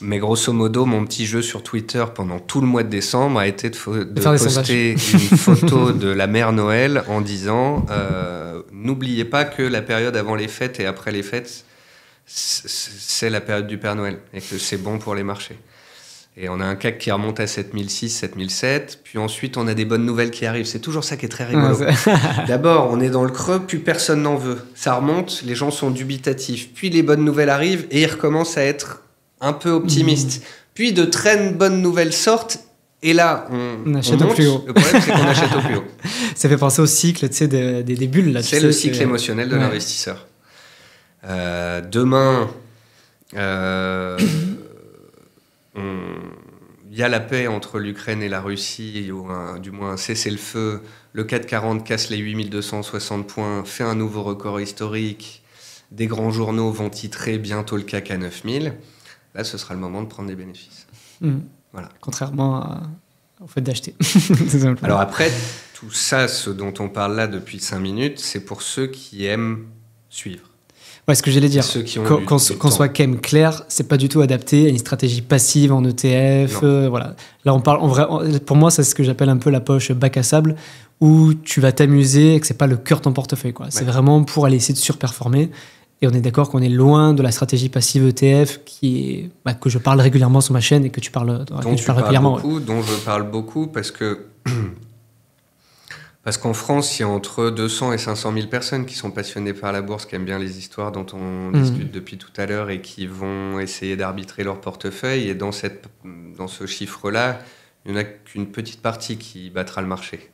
Mais grosso modo, mon petit jeu sur Twitter pendant tout le mois de décembre a été de poster une photo de la mère Noël en disant n'oubliez pas que la période avant les fêtes et après les fêtes, c'est la période du Père Noël et que c'est bon pour les marchés. Et on a un CAC qui remonte à 7006, 7007, puis ensuite on a des bonnes nouvelles qui arrivent. C'est toujours ça qui est très rigolo. D'abord, on est dans le creux, plus personne n'en veut. Ça remonte, les gens sont dubitatifs. Puis les bonnes nouvelles arrivent et ils recommencent à être un peu optimiste. Puis de très bonnes nouvelles sortent, et là, on achète monte. Au plus haut. Le problème, c'est qu'on achète au plus haut. Ça fait penser au cycle, tu sais, des bulles. Là, c'est le cycle émotionnel de l'investisseur. Demain, il y a la paix entre l'Ukraine et la Russie, ou du moins un cessez-le-feu. Le CAC 40 casse les 8260 points, fait un nouveau record historique. Des grands journaux vont titrer bientôt le CAC à 9000. Là, ce sera le moment de prendre des bénéfices. Voilà. Contrairement au fait d'acheter. Alors après, tout ça, ce dont on parle là depuis 5 minutes, c'est pour ceux qui aiment suivre. Ouais, ce que j'allais dire, qu'on soit quand même clair, c'est pas du tout adapté à une stratégie passive en ETF. Voilà. Là, on parle, pour moi, c'est ce que j'appelle un peu la poche bac à sable, où tu vas t'amuser et que c'est pas le cœur de ton portefeuille, quoi. C'est vraiment pour aller essayer de surperformer. Et on est d'accord qu'on est loin de la stratégie passive ETF que je parle régulièrement sur ma chaîne et que tu parles régulièrement. Dont je parle beaucoup parce qu'en France, il y a entre 200 et 500 000 personnes qui sont passionnées par la bourse, qui aiment bien les histoires dont on discute depuis tout à l'heure et qui vont essayer d'arbitrer leur portefeuille. Et dans ce chiffre-là, il n'y en a qu'une petite partie qui battra le marché.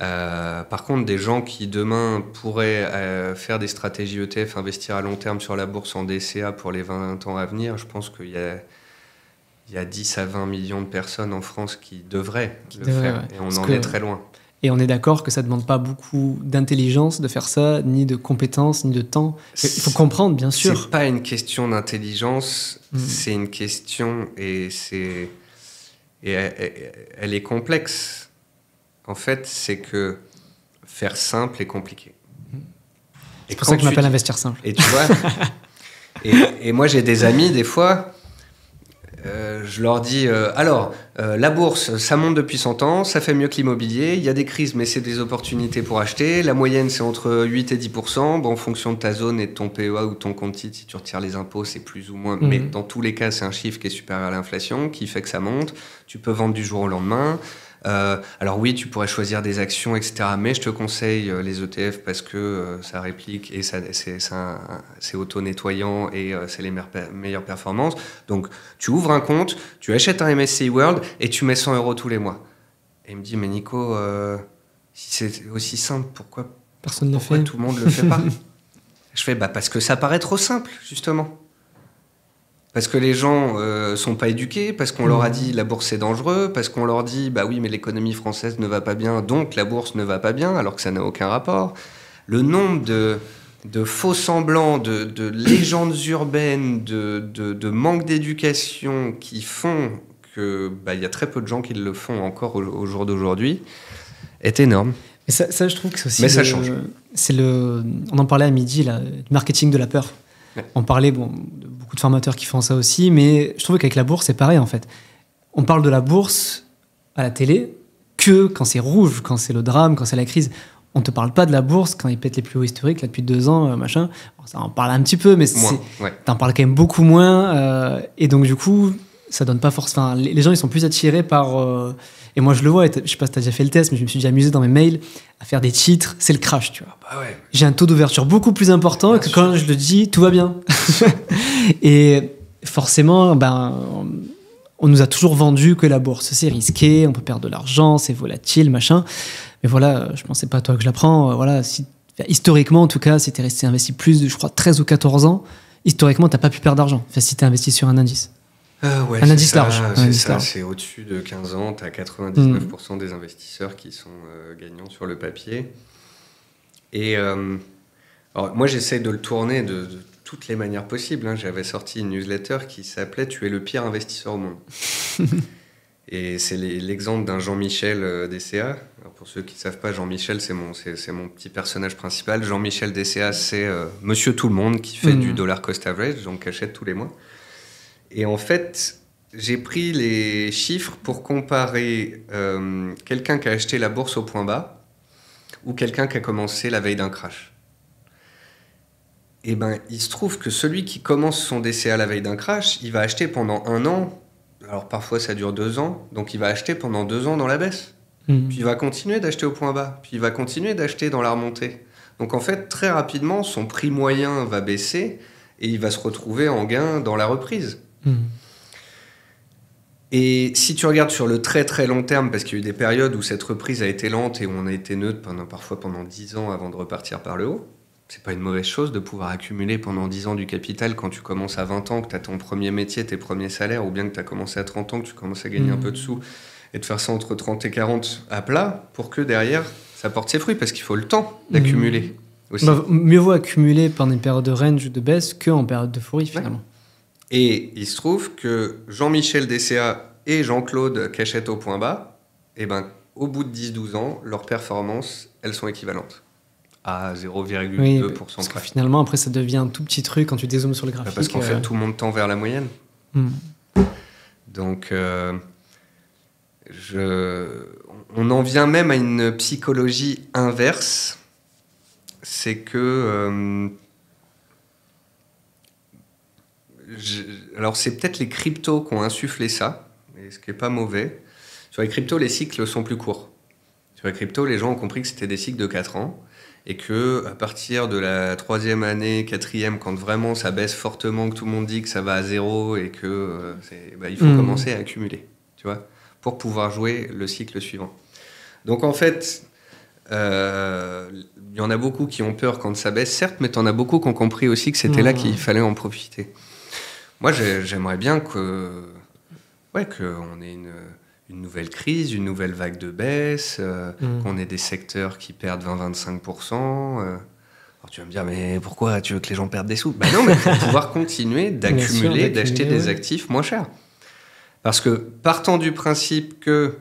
Par contre, des gens qui demain pourraient faire des stratégies ETF, investir à long terme sur la bourse en DCA pour les 20 ans à venir, je pense qu'il y a 10 à 20 millions de personnes en France qui devraient le faire. Ouais. Et on en est très loin. Et on est d'accord que ça ne demande pas beaucoup d'intelligence de faire ça, ni de compétences, ni de temps. Il faut comprendre, bien sûr. C'est pas une question d'intelligence, c'est une question, et elle est complexe. En fait, c'est que faire simple est compliqué. C'est pour ça que je m'appelle Investir Simple. Et tu vois, et moi j'ai des amis, des fois, je leur dis, la bourse, ça monte depuis 100 ans, ça fait mieux que l'immobilier, il y a des crises, mais c'est des opportunités pour acheter. La moyenne, c'est entre 8 et 10%. Bon, en fonction de ta zone et de ton PEA ou de ton compte titre, si tu retires les impôts, c'est plus ou moins. Mais dans tous les cas, c'est un chiffre qui est supérieur à l'inflation, qui fait que ça monte. Tu peux vendre du jour au lendemain. Alors oui, tu pourrais choisir des actions, etc. Mais je te conseille les ETF parce que ça réplique et c'est auto-nettoyant et c'est les meilleures performances. Donc, tu ouvres un compte, tu achètes un MSCI World et tu mets 100 € tous les mois. Et il me dit, mais Nico, si c'est aussi simple, pourquoi tout le monde le fait pas? Je fais, parce que ça paraît trop simple, justement. Parce que les gens sont pas éduqués, parce qu'on leur a dit la bourse c'est dangereux, parce qu'on leur dit oui mais l'économie française ne va pas bien, donc la bourse ne va pas bien, alors que ça n'a aucun rapport. Le nombre de faux semblants, de légendes urbaines, de manque d'éducation qui font que y a très peu de gens qui le font encore au jour d'aujourd'hui est énorme. Et ça je trouve que c'est aussi... Mais ça change. On en parlait à midi, là, du marketing de la peur. Ouais. On parlait de beaucoup de formateurs qui font ça aussi, mais je trouve qu'avec la bourse, c'est pareil en fait. On parle de la bourse à la télé que quand c'est rouge, quand c'est le drame, quand c'est la crise. On ne te parle pas de la bourse quand ils pètent les plus hauts historiques là, depuis 2 ans, machin. Bon, ça en parle un petit peu, mais t'en parles quand même beaucoup moins. Et donc du coup, ça donne pas force. Enfin, les gens ils sont plus attirés par... Et moi je le vois, je sais pas si tu as déjà fait le test, mais je me suis déjà amusé dans mes mails à faire des titres, c'est le crash, tu vois. Ouais. J'ai un taux d'ouverture beaucoup plus important bien que quand je le dis, tout va bien. Et forcément, on nous a toujours vendu que la bourse c'est risqué, on peut perdre de l'argent, c'est volatile, machin. Mais voilà, je pensais pas à toi que je l'apprends. Historiquement, en tout cas, si t'es resté investi plus de, je crois, 13 ou 14 ans, historiquement, t'as pas pu perdre d'argent. Enfin, si t'es investi sur un indice. Un indice large. C'est au-dessus de 15 ans, tu as 99% des investisseurs qui sont gagnants sur le papier. Et alors, moi, j'essaie de le tourner de toutes les manières possibles. Hein. J'avais sorti une newsletter qui s'appelait « Tu es le pire investisseur au monde ». Et c'est l'exemple d'un Jean-Michel DCA. Alors pour ceux qui ne savent pas, Jean-Michel, c'est mon petit personnage principal. Jean-Michel DCA, c'est monsieur tout le monde qui fait du dollar cost average, donc achète tous les mois. Et en fait, j'ai pris les chiffres pour comparer quelqu'un qui a acheté la bourse au point bas ou quelqu'un qui a commencé la veille d'un crash. Et il se trouve que celui qui commence son DCA la veille d'un crash, il va acheter pendant 1 an. Alors parfois ça dure 2 ans, donc il va acheter pendant 2 ans dans la baisse. Puis il va continuer d'acheter au point bas, puis il va continuer d'acheter dans la remontée. Donc en fait, très rapidement, son prix moyen va baisser et il va se retrouver en gain dans la reprise. Et si tu regardes sur le très très long terme, parce qu'il y a eu des périodes où cette reprise a été lente et où on a été neutre parfois pendant 10 ans avant de repartir par le haut, c'est pas une mauvaise chose de pouvoir accumuler pendant 10 ans du capital quand tu commences à 20 ans, que tu as ton premier métier, tes premiers salaires, ou bien que tu as commencé à 30 ans, que tu commences à gagner un peu de sous, et de faire ça entre 30 et 40 à plat, pour que derrière, ça porte ses fruits, parce qu'il faut le temps d'accumuler aussi. Mieux vaut accumuler pendant une période de range ou de baisse qu'en période d'euphorie, finalement. Ouais. Et il se trouve que Jean-Michel DCA et Jean-Claude qui achètent au point bas, au bout de 10-12 ans, leurs performances, elles sont équivalentes. À 0,2%. Parce que finalement, après, ça devient un tout petit truc quand tu dézoomes sur le graphique. Parce qu'en fait, tout le monde tend vers la moyenne. Donc, on en vient même à une psychologie inverse. C'est que... alors, c'est peut-être les cryptos qui ont insufflé ça, et ce qui n'est pas mauvais. Sur les cryptos, les cycles sont plus courts. Sur les cryptos, les gens ont compris que c'était des cycles de 4 ans. Et qu'à partir de la 3e année, 4e, quand vraiment ça baisse fortement, que tout le monde dit que ça va à 0 et que il faut commencer à accumuler, tu vois, pour pouvoir jouer le cycle suivant. Donc en fait, il y en a beaucoup qui ont peur quand ça baisse, certes, mais tu en as beaucoup qui ont compris aussi que c'était là qu'il fallait en profiter. Moi, j'aimerais bien qu'on ait une nouvelle crise, une nouvelle vague de baisse, qu'on ait des secteurs qui perdent 20-25%. Alors tu vas me dire, mais pourquoi tu veux que les gens perdent des sous ? Non, mais pour pouvoir continuer d'accumuler, d'acheter des actifs moins chers. Parce que partant du principe que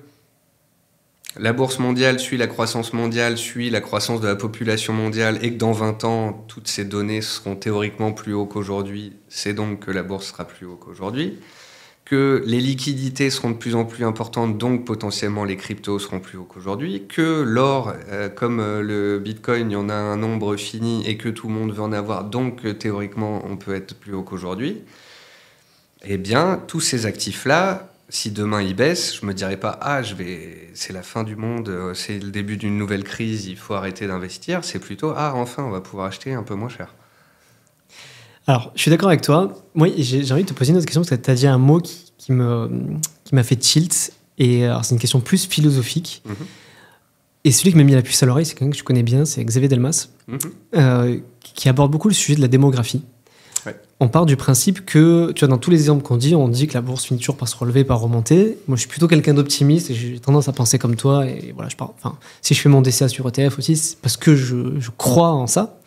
la bourse mondiale suit la croissance mondiale, suit la croissance de la population mondiale, et que dans 20 ans, toutes ces données seront théoriquement plus hautes qu'aujourd'hui, c'est donc que la bourse sera plus haute qu'aujourd'hui, que les liquidités seront de plus en plus importantes, donc potentiellement les cryptos seront plus hauts qu'aujourd'hui, que l'or, comme le Bitcoin, il y en a un nombre fini et que tout le monde veut en avoir, donc théoriquement on peut être plus haut qu'aujourd'hui, eh bien tous ces actifs-là, si demain il baisse, je me dirais pas c'est la fin du monde, c'est le début d'une nouvelle crise, il faut arrêter d'investir. C'est plutôt enfin on va pouvoir acheter un peu moins cher. Alors, je suis d'accord avec toi. Moi, j'ai envie de te poser une autre question parce que tu as dit un mot qui m'a fait tilt. Et alors, c'est une question plus philosophique. Mm-hmm. Et celui qui m'a mis la puce à l'oreille, c'est quelqu'un que je connais bien, c'est Xavier Delmas, qui aborde beaucoup le sujet de la démographie. Ouais. On part du principe que, tu vois, dans tous les exemples qu'on dit, on dit que la bourse finit toujours par se relever, par remonter. Moi, je suis plutôt quelqu'un d'optimiste et j'ai tendance à penser comme toi. Et voilà, si je fais mon DCA sur ETF aussi, c'est parce que je crois en ça.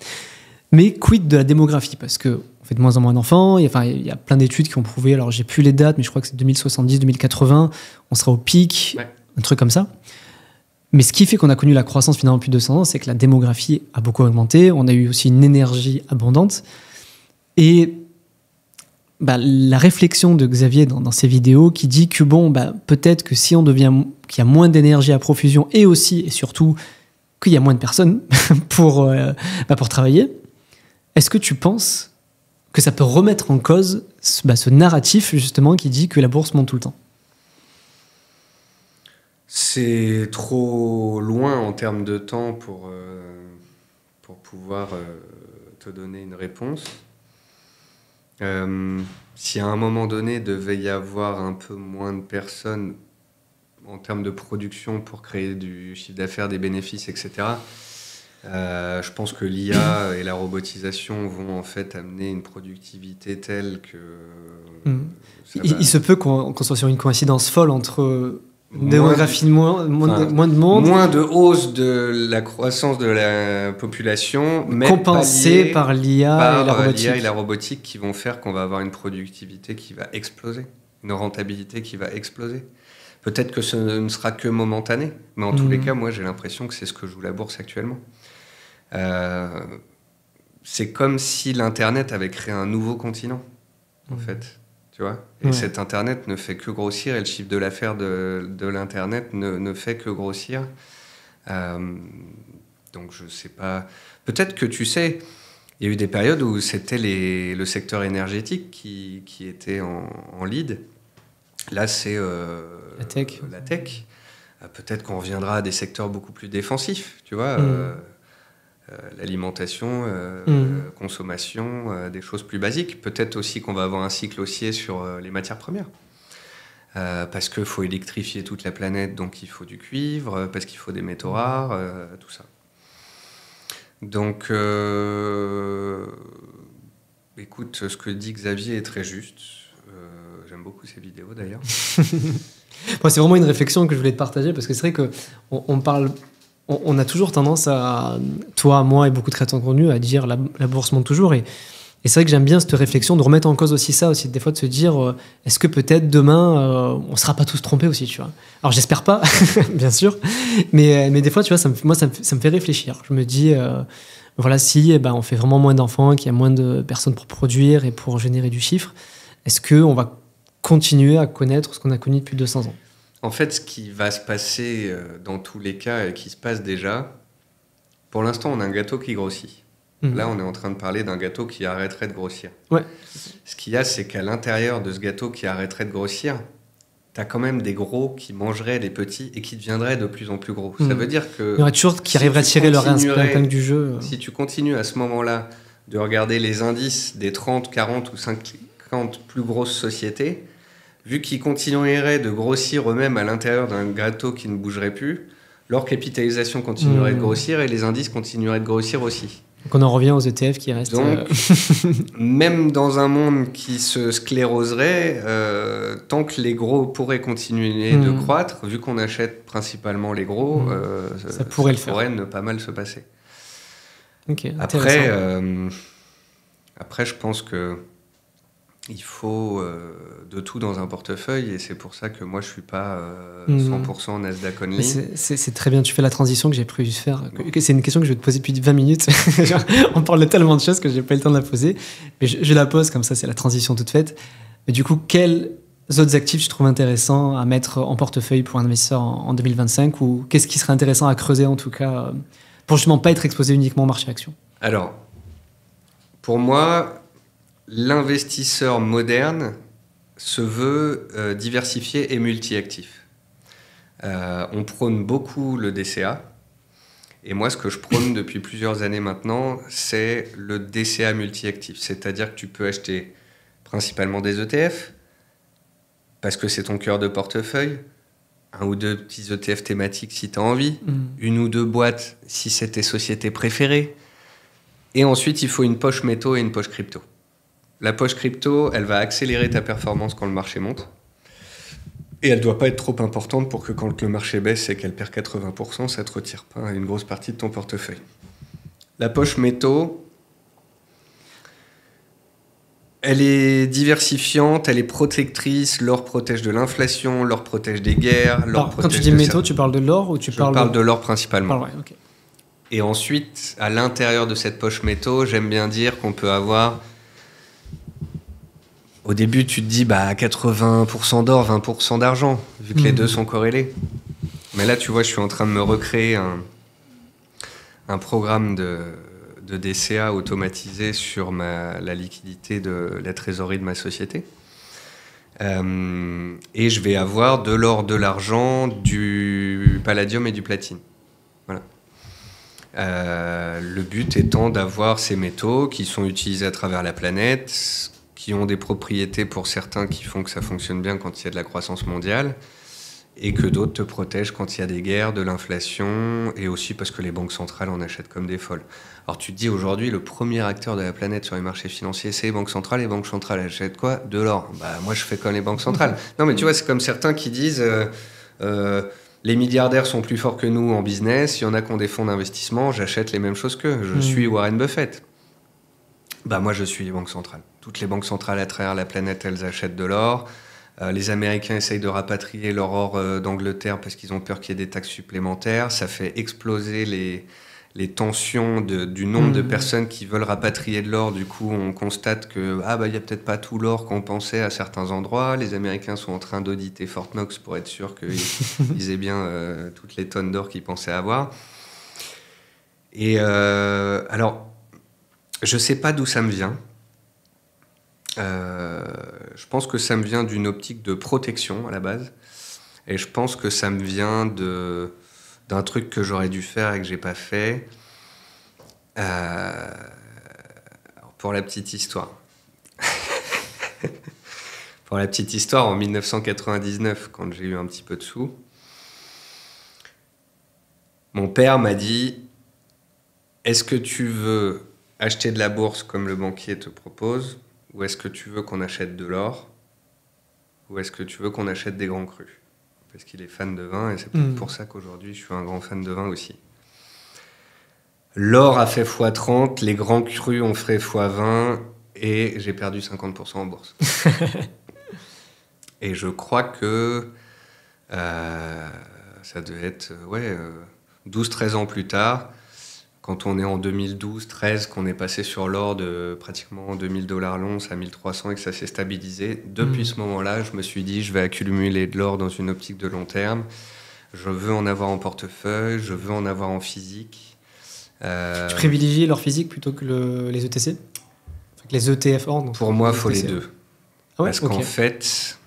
Mais quid de la démographie? Parce qu'on fait de moins en moins d'enfants. Il y a plein d'études qui ont prouvé, alors j'ai plus les dates, mais je crois que c'est 2070, 2080, on sera au pic, un truc comme ça. Mais ce qui fait qu'on a connu la croissance finalement depuis 200 ans, c'est que la démographie a beaucoup augmenté. On a eu aussi une énergie abondante. Et la réflexion de Xavier dans ses vidéos qui dit que peut-être que si qu'il y a moins d'énergie à profusion et aussi et surtout qu'il y a moins de personnes pour travailler, est-ce que tu penses que ça peut remettre en cause ce narratif justement qui dit que la bourse monte tout le temps? C'est trop loin en termes de temps pour pouvoir te donner une réponse. Si à un moment donné devait y avoir un peu moins de personnes en termes de production pour créer du chiffre d'affaires, des bénéfices, etc., je pense que l'IA et la robotisation vont en fait amener une productivité telle que... Il se peut qu'on soit sur une coïncidence folle entre démographie de moins de monde... Moins de hausse de la croissance de la population, mais compensée par l'IA et la robotique qui vont faire qu'on va avoir une productivité qui va exploser, une rentabilité qui va exploser. Peut-être que ce ne sera que momentané, mais en tous les cas, moi j'ai l'impression que c'est ce que joue la bourse actuellement. C'est comme si l'Internet avait créé un nouveau continent, en fait. Tu vois ? Et cet Internet ne fait que grossir, et le chiffre de l'affaire de l'Internet ne fait que grossir. Donc je sais pas... Peut-être que tu sais, il y a eu des périodes où c'était le secteur énergétique qui était en lead. Là, c'est la tech. Peut-être qu'on reviendra à des secteurs beaucoup plus défensifs, tu vois, l'alimentation, consommation, des choses plus basiques. Peut-être aussi qu'on va avoir un cycle haussier sur les matières premières. Parce qu'il faut électrifier toute la planète, donc il faut du cuivre, parce qu'il faut des métaux rares, tout ça. Donc, écoute, ce que dit Xavier est très juste. J'aime beaucoup ses vidéos d'ailleurs. Moi, c'est vraiment une réflexion que je voulais te partager parce que c'est vrai qu'on a toujours tendance à, toi, moi et beaucoup de créateurs de contenu, à dire la bourse monte toujours. Et c'est vrai que j'aime bien cette réflexion de remettre en cause aussi ça, aussi des fois de se dire est-ce que peut-être demain on ne sera pas tous trompés aussi, tu vois. Alors j'espère pas, bien sûr, mais des fois, tu vois, ça me fait réfléchir. Je me dis voilà, si on fait vraiment moins d'enfants, qu'il y a moins de personnes pour produire et pour générer du chiffre, est-ce qu'on va continuer à connaître ce qu'on a connu depuis 200 ans? En fait, ce qui va se passer dans tous les cas et qui se passe déjà, pour l'instant, on a un gâteau qui grossit. Là, on est en train de parler d'un gâteau qui arrêterait de grossir. Ouais. Ce qu'il y a, c'est qu'à l'intérieur de ce gâteau qui arrêterait de grossir, tu as quand même des gros qui mangeraient les petits et qui deviendraient de plus en plus gros. Ça veut dire que... Il y aurait toujours qui arriveraient à tirer leur épingle du jeu. Si tu continues à ce moment-là de regarder les indices des 30, 40 ou 50 plus grosses sociétés, vu qu'ils continueraient de grossir eux-mêmes à l'intérieur d'un gâteau qui ne bougerait plus, leur capitalisation continuerait de grossir et les indices continueraient de grossir aussi. Donc on en revient aux ETF qui restent... Donc, même dans un monde qui se scléroserait, tant que les gros pourraient continuer de croître, vu qu'on achète principalement les gros, ça pourrait ne pas mal se passer. Okay, après, je pense que il faut de tout dans un portefeuille et c'est pour ça que moi je suis pas 100% Nasdaq only. C'est très bien, tu fais la transition que j'ai prévu de faire. C'est une question que je vais te poser depuis 20 minutes. On parle de tellement de choses que j'ai pas eu le temps de la poser. Mais je la pose comme ça, c'est la transition toute faite. Mais du coup, quels autres actifs tu trouves intéressants à mettre en portefeuille pour un investisseur en 2025 ou qu'est-ce qui serait intéressant à creuser en tout cas pour justement pas être exposé uniquement au marché action? Alors, pour moi, l'investisseur moderne, se veut diversifié et multi-actif. On prône beaucoup le DCA. Et moi, ce que je prône depuis plusieurs années maintenant, c'est le DCA multi-actif. C'est-à-dire que tu peux acheter principalement des ETF, parce que c'est ton cœur de portefeuille, 1 ou 2 petits ETF thématiques si tu as envie, 1 ou 2 boîtes si c'est tes sociétés préférées. Et ensuite, il faut une poche métaux et une poche crypto. La poche crypto, elle va accélérer ta performance quand le marché monte. Et elle ne doit pas être trop importante pour que quand le marché baisse et qu'elle perd 80%, ça ne te retire pas une grosse partie de ton portefeuille. La poche métaux, elle est diversifiante, elle est protectrice. L'or protège de l'inflation, l'or protège des guerres. Quand tu dis métaux, tu parles de l'or ou tu parles Je parle de l'or principalement. Ouais, okay. Et ensuite, à l'intérieur de cette poche métaux, j'aime bien dire qu'on peut avoir... Au début, tu te dis 80% d'or, 20% d'argent, vu que les deux sont corrélés. Mais là, tu vois, je suis en train de me recréer un programme de DCA automatisé sur la liquidité de la trésorerie de ma société. Et je vais avoir de l'or, de l'argent, du palladium et du platine. Voilà. Le but étant d'avoir ces métaux qui sont utilisés à travers la planète, qui ont des propriétés pour certains qui font que ça fonctionne bien quand il y a de la croissance mondiale, et que d'autres te protègent quand il y a des guerres, de l'inflation, et aussi parce que les banques centrales en achètent comme des folles. Alors tu te dis aujourd'hui, le premier acteur de la planète sur les marchés financiers, c'est les banques centrales. Les banques centrales achètent quoi ? De l'or. Moi je fais comme les banques centrales. Non mais tu vois, c'est comme certains qui disent les milliardaires sont plus forts que nous en business, il y en a qui ont des fonds d'investissement, j'achète les mêmes choses qu'eux. Je suis Warren Buffett. Moi je suis les banques centrales. Toutes les banques centrales à travers la planète, elles achètent de l'or. Les Américains essayent de rapatrier leur or d'Angleterre parce qu'ils ont peur qu'il y ait des taxes supplémentaires. Ça fait exploser les tensions du nombre de personnes qui veulent rapatrier de l'or. Du coup, on constate que y a peut-être pas tout l'or qu'on pensait à certains endroits. Les Américains sont en train d'auditer Fort Knox pour être sûr qu'ils aient bien toutes les tonnes d'or qu'ils pensaient avoir. Et alors, je sais pas d'où ça me vient. Je pense que ça me vient d'une optique de protection à la base, et je pense que ça me vient d'un truc que j'aurais dû faire et que j'ai pas fait. Pour la petite histoire, en 1999, quand j'ai eu un petit peu de sous, mon père m'a dit: est-ce que tu veux acheter de la bourse comme le banquier te propose, ou est-ce que tu veux qu'on achète de l'or, ou est-ce que tu veux qu'on achète des grands crus ? Parce qu'il est fan de vin, et c'est peut-être pour ça qu'aujourd'hui, je suis un grand fan de vin aussi. L'or a fait x30, les grands crus ont fait x20, et j'ai perdu 50% en bourse. Et je crois que ça devait être 12-13 ans plus tard, quand on est en 2012-13, qu'on est passé sur l'or de pratiquement $2000 l'once à 1300 et que ça s'est stabilisé, depuis ce moment-là, je me suis dit, je vais accumuler de l'or dans une optique de long terme. Je veux en avoir en portefeuille, je veux en avoir en physique. Tu privilégies l'or physique plutôt que les ETC ? Enfin, les ETF or, pour moi, il faut les deux. Ah ouais, parce qu'en fait,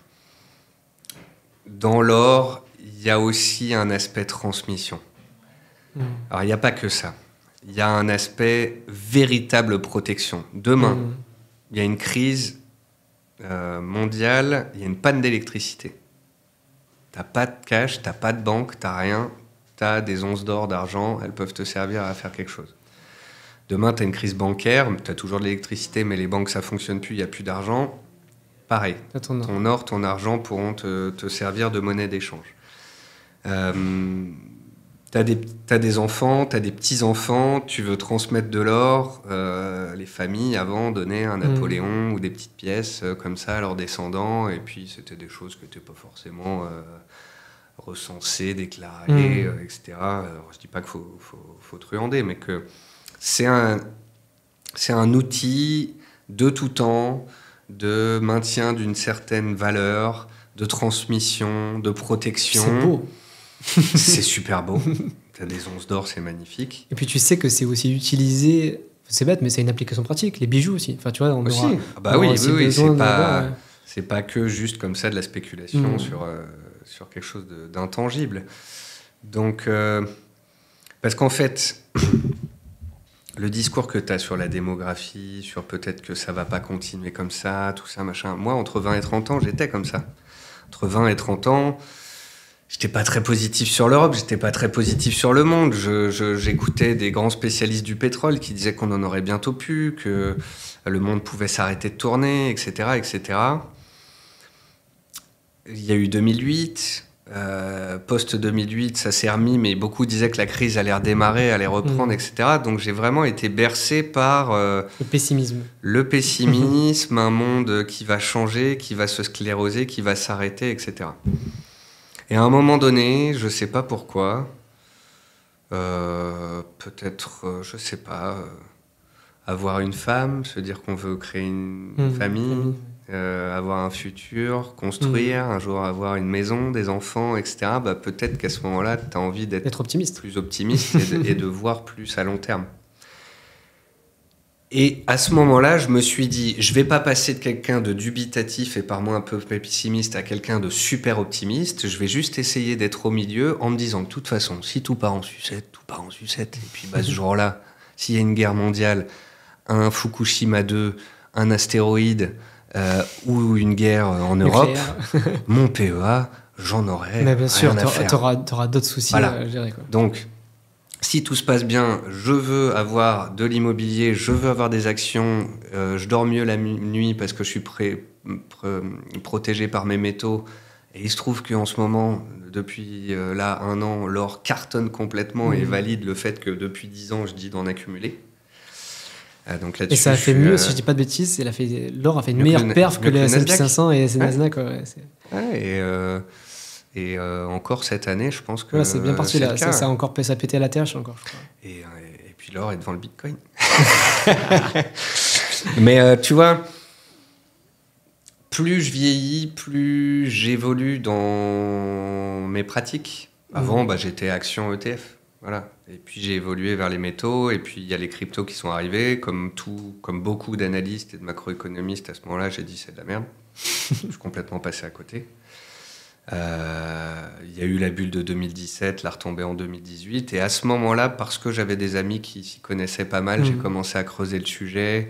dans l'or, il y a aussi un aspect transmission. Alors, il n'y a pas que ça. Il y a un aspect véritable protection. Demain, il y a une crise mondiale, il y a une panne d'électricité. T'as pas de cash, t'as pas de banque, t'as rien, t'as des onces d'or, d'argent, elles peuvent te servir à faire quelque chose. Demain, t'as une crise bancaire, t'as toujours de l'électricité, mais les banques, ça fonctionne plus, il n'y a plus d'argent. Pareil, ton or, ton argent pourront te servir de monnaie d'échange. T'as des enfants, t'as des petits-enfants, tu veux transmettre de l'or. Les familles, avant, donnaient un Napoléon ou des petites pièces comme ça à leurs descendants. Et puis, c'était des choses qui n'étaient pas forcément recensées, déclarées, etc. Alors, je ne dis pas qu'il faut truander, mais que c'est un outil de tout temps, de maintien d'une certaine valeur, de transmission, de protection. C'est beau. C'est super beau. T'as des onces d'or, c'est magnifique. Et puis tu sais que c'est aussi utilisé, c'est bête, mais c'est une application pratique. Les bijoux aussi. Enfin, tu vois, on aussi. aura oui, c'est pas. C'est pas que juste comme ça de la spéculation sur quelque chose d'intangible. Donc, parce qu'en fait, le discours que tu as sur la démographie, sur peut-être que ça va pas continuer comme ça, tout ça, machin. Moi, entre 20 et 30 ans, j'étais comme ça. Entre 20 et 30 ans, j'étais pas très positif sur l'Europe, j'étais pas très positif sur le monde. J'écoutais des grands spécialistes du pétrole qui disaient qu'on en aurait bientôt plus, que le monde pouvait s'arrêter de tourner, etc., etc. Il y a eu 2008, post-2008, ça s'est remis, mais beaucoup disaient que la crise allait redémarrer, allait reprendre, etc. Donc j'ai vraiment été bercé par... le pessimisme. Le pessimisme, un monde qui va changer, qui va se scléroser, qui va s'arrêter, etc. Et à un moment donné, je ne sais pas pourquoi, peut-être, je ne sais pas, avoir une femme, se dire qu'on veut créer une famille... avoir un futur, construire, un jour avoir une maison, des enfants, etc., bah, peut-être qu'à ce moment-là, tu as envie d'être optimiste. Plus optimiste et de voir plus à long terme. Et à ce moment-là, je me suis dit, je ne vais pas passer de quelqu'un de dubitatif et par moi un peu pessimiste à quelqu'un de super optimiste, je vais juste essayer d'être au milieu en me disant, de toute façon, si tout part en sucette, tout part en sucette. Et puis bah, ce jour-là, s'il y a une guerre mondiale, un Fukushima 2, un astéroïde... ou une guerre en Europe, mon PEA, j'en aurai mais bien sûr, rien à faire. T'auras d'autres soucis à gérer, quoi. Donc, si tout se passe bien, je veux avoir de l'immobilier, je veux avoir des actions, je dors mieux la nuit parce que je suis protégé par mes métaux. Et il se trouve qu'en ce moment, depuis là 1 an, l'or cartonne complètement et valide le fait que depuis 10 ans, je dis d'en accumuler. Donc et ça a fait mieux, si je dis pas de bêtises, l'or a fait une meilleure perf que le S&P 500 et Nasdaq. Et encore cette année, je pense que c'est bien parti là. Ça a encore pété à la TH encore, je crois. Et puis l'or est devant le Bitcoin. Mais tu vois, plus je vieillis, plus j'évolue dans mes pratiques. Avant, j'étais action ETF. Voilà. Et puis j'ai évolué vers les métaux, et puis il y a les cryptos qui sont arrivés, comme beaucoup d'analystes et de macroéconomistes à ce moment-là, j'ai dit c'est de la merde. Je suis complètement passé à côté. Il y a eu la bulle de 2017, la retombée en 2018, et à ce moment-là, parce que j'avais des amis qui s'y connaissaient pas mal, j'ai commencé à creuser le sujet.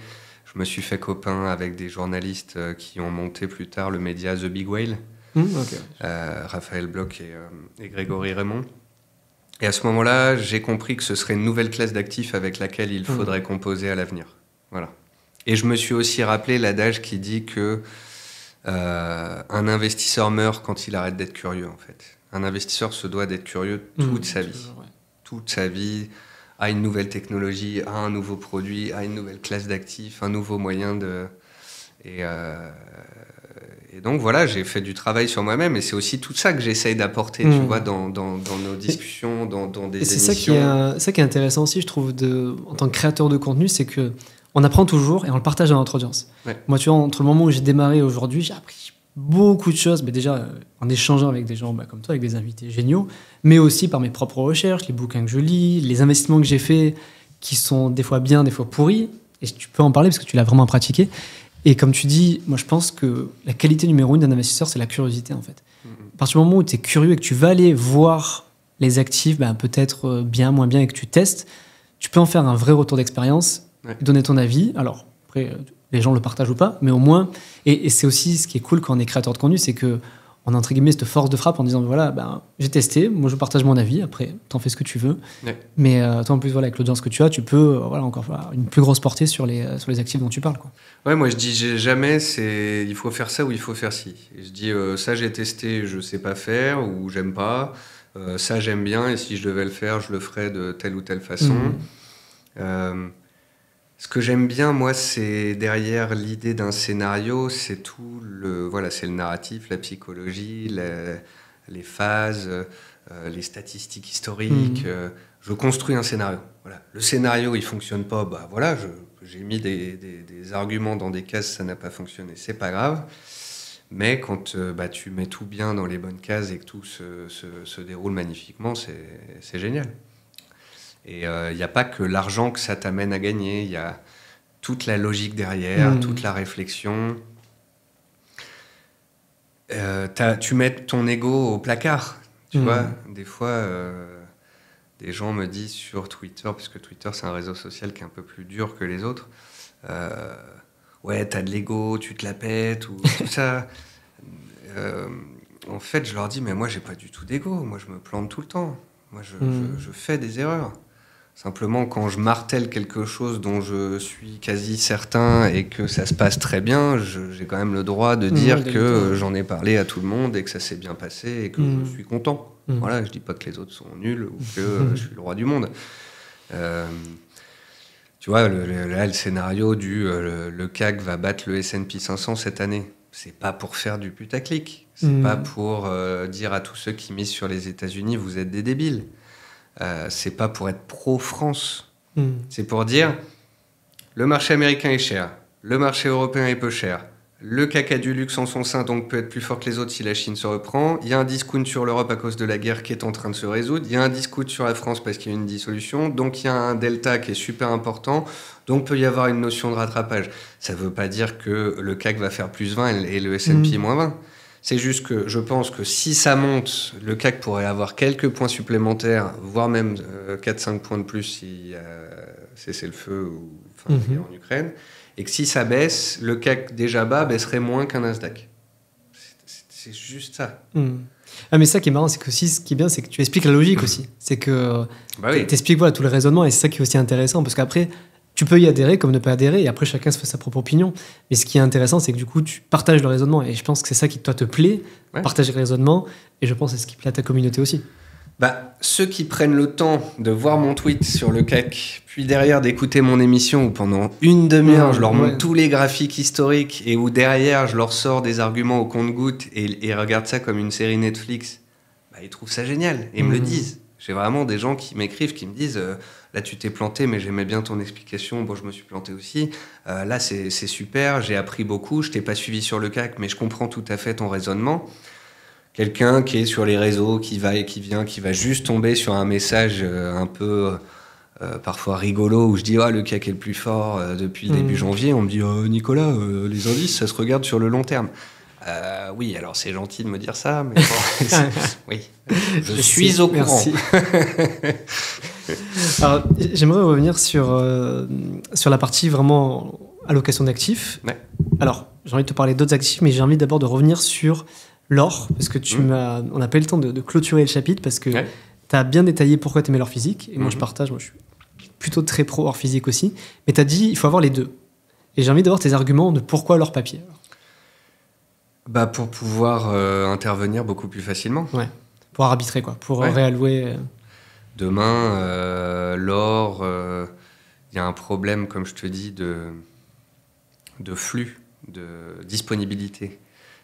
Je me suis fait copain avec des journalistes qui ont monté plus tard le média The Big Whale, Raphaël Bloch et Grégory Raymond. Et à ce moment-là, j'ai compris que ce serait une nouvelle classe d'actifs avec laquelle il faudrait composer à l'avenir. Voilà. Et je me suis aussi rappelé l'adage qui dit que un investisseur meurt quand il arrête d'être curieux, en fait. Un investisseur se doit d'être curieux toute sa vie. Toute sa vie, à une nouvelle technologie, à un nouveau produit, à une nouvelle classe d'actifs, un nouveau moyen de... Et donc voilà, j'ai fait du travail sur moi-même, et c'est aussi tout ça que j'essaye d'apporter, tu vois, dans nos discussions, dans des émissions. C'est ça qui est intéressant aussi, je trouve, en tant que créateur de contenu, c'est que on apprend toujours et on le partage à notre audience. Ouais. Moi, tu vois, entre le moment où j'ai démarré et aujourd'hui, j'ai appris beaucoup de choses, mais déjà en échangeant avec des gens comme toi, avec des invités géniaux, mais aussi par mes propres recherches, les bouquins que je lis, les investissements que j'ai faits, qui sont des fois bien, des fois pourris, et tu peux en parler parce que tu l'as vraiment pratiqué. Et comme tu dis, moi je pense que la qualité numéro 1 d'un investisseur, c'est la curiosité en fait. À partir du moment où tu es curieux et que tu vas aller voir les actifs, peut-être bien, moins bien, et que tu testes, tu peux en faire un vrai retour d'expérience, donner ton avis. Alors après, les gens le partagent ou pas, mais au moins, et c'est aussi ce qui est cool quand on est créateur de contenu, c'est que on a entre guillemets cette force de frappe en disant voilà, j'ai testé, moi je partage mon avis, après t'en fais ce que tu veux, mais toi en plus avec l'audience que tu as, tu peux encore avoir une plus grosse portée sur les actifs dont tu parles, quoi. Ouais, moi je dis jamais il faut faire ça ou il faut faire ci. Et je dis ça j'ai testé, je sais pas faire ou j'aime pas, ça j'aime bien et si je devais le faire, je le ferais de telle ou telle façon. Ce que j'aime bien, moi, c'est derrière l'idée d'un scénario, c'est c'est le narratif, la psychologie, les phases, les statistiques historiques. Je construis un scénario. Voilà. Le scénario, il fonctionne pas. J'ai mis des arguments dans des cases, ça n'a pas fonctionné. C'est pas grave. Mais quand tu mets tout bien dans les bonnes cases et que tout se déroule magnifiquement, c'est génial. Et il n'y a pas que l'argent que ça t'amène à gagner, il y a toute la logique derrière, toute la réflexion. Tu mets ton ego au placard, tu vois. Des fois, des gens me disent sur Twitter, puisque Twitter, c'est un réseau social qui est un peu plus dur que les autres, ouais, t'as de l'ego, tu te la pètes, ou tout ça. En fait, je leur dis, mais moi, j'ai pas du tout d'ego. Moi, je me plante tout le temps. Moi, je fais des erreurs. Simplement, quand je martèle quelque chose dont je suis quasi certain et que ça se passe très bien, j'ai quand même le droit de dire que j'en ai parlé à tout le monde et que ça s'est bien passé et que je suis content. Voilà, je dis pas que les autres sont nuls ou que je suis le roi du monde. Tu vois, là, le scénario le CAC va battre le S&P 500 cette année. C'est pas pour faire du putaclic. C'est pas pour dire à tous ceux qui misent sur les États-Unis, vous êtes des débiles. C'est pas pour être pro-France. C'est pour dire, le marché américain est cher, le marché européen est peu cher, le CAC a du luxe en son sein, donc peut être plus fort que les autres si la Chine se reprend. Il y a un discount sur l'Europe à cause de la guerre qui est en train de se résoudre. Il y a un discount sur la France parce qu'il y a une dissolution. Donc il y a un delta qui est super important. Donc peut y avoir une notion de rattrapage. Ça ne veut pas dire que le CAC va faire plus 20 et le S&P moins 20. C'est juste que je pense que si ça monte, le CAC pourrait avoir quelques points supplémentaires, voire même 4-5 points de plus si cessez le feu ou la guerre en Ukraine. Et que si ça baisse, le CAC déjà bas baisserait moins qu'un Nasdaq. C'est juste ça. Ah, mais ça qui est marrant, c'est que aussi, ce qui est bien, c'est que tu expliques la logique aussi. C'est que tu expliques tout le raisonnement, et c'est ça qui est aussi intéressant, parce qu'après, tu peux y adhérer comme ne pas adhérer, et après, chacun se fait sa propre opinion. Mais ce qui est intéressant, c'est que du coup, tu partages le raisonnement, et je pense que c'est ça qui, toi, te plaît, partager le raisonnement, et je pense que c'est ce qui plaît à ta communauté aussi. Ceux qui prennent le temps de voir mon tweet sur le CAC, puis derrière d'écouter mon émission où pendant une demi-heure, je leur montre tous les graphiques historiques et où derrière, je leur sors des arguments au compte-gouttes et regardent ça comme une série Netflix, ils trouvent ça génial et me le disent. J'ai vraiment des gens qui m'écrivent, qui me disent là tu t'es planté mais j'aimais bien ton explication, bon je me suis planté aussi, là c'est super, j'ai appris beaucoup, je t'ai pas suivi sur le CAC mais je comprends tout à fait ton raisonnement. Quelqu'un qui est sur les réseaux, qui va et qui vient, qui va juste tomber sur un message un peu parfois rigolo où je dis le CAC est le plus fort depuis début janvier. On me dit Nicolas, les indices, ça se regarde sur le long terme. Oui, alors c'est gentil de me dire ça, mais bon, oui, je suis au courant. Alors, j'aimerais revenir sur la partie vraiment allocation d'actifs. Ouais. Alors, j'ai envie de te parler d'autres actifs, mais j'ai envie d'abord de revenir sur l'or, parce que on n'a pas eu le temps de clôturer le chapitre, parce que tu as bien détaillé pourquoi tu aimais l'or physique, et moi je suis plutôt très pro or physique aussi, mais tu as dit il faut avoir les deux. Et j'ai envie d'avoir tes arguments de pourquoi l'or papier. Pour pouvoir intervenir beaucoup plus facilement. Ouais, pour arbitrer, pour réallouer. Demain, l'or, y a un problème, comme je te dis, de flux, de disponibilité,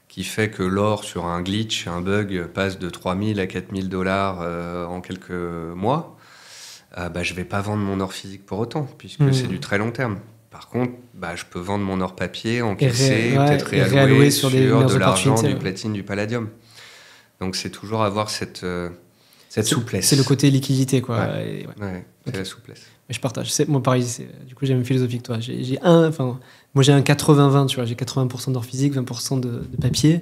qui fait que l'or, sur un glitch, un bug, passe de 3 000 à 4 000 $ en quelques mois. Je ne vais pas vendre mon or physique pour autant, puisque c'est du très long terme. Par contre, je peux vendre mon or papier, encaisser, peut-être réallouer sur de l'argent, du platine, du palladium. Donc c'est toujours avoir cette souplesse. C'est le côté liquidité, quoi. C'est la souplesse. Mais je partage. Moi, pareil, du coup, j'ai la même philosophie que toi. Moi, j'ai un 80-20, tu vois. J'ai 80% d'or physique, 20% de papier.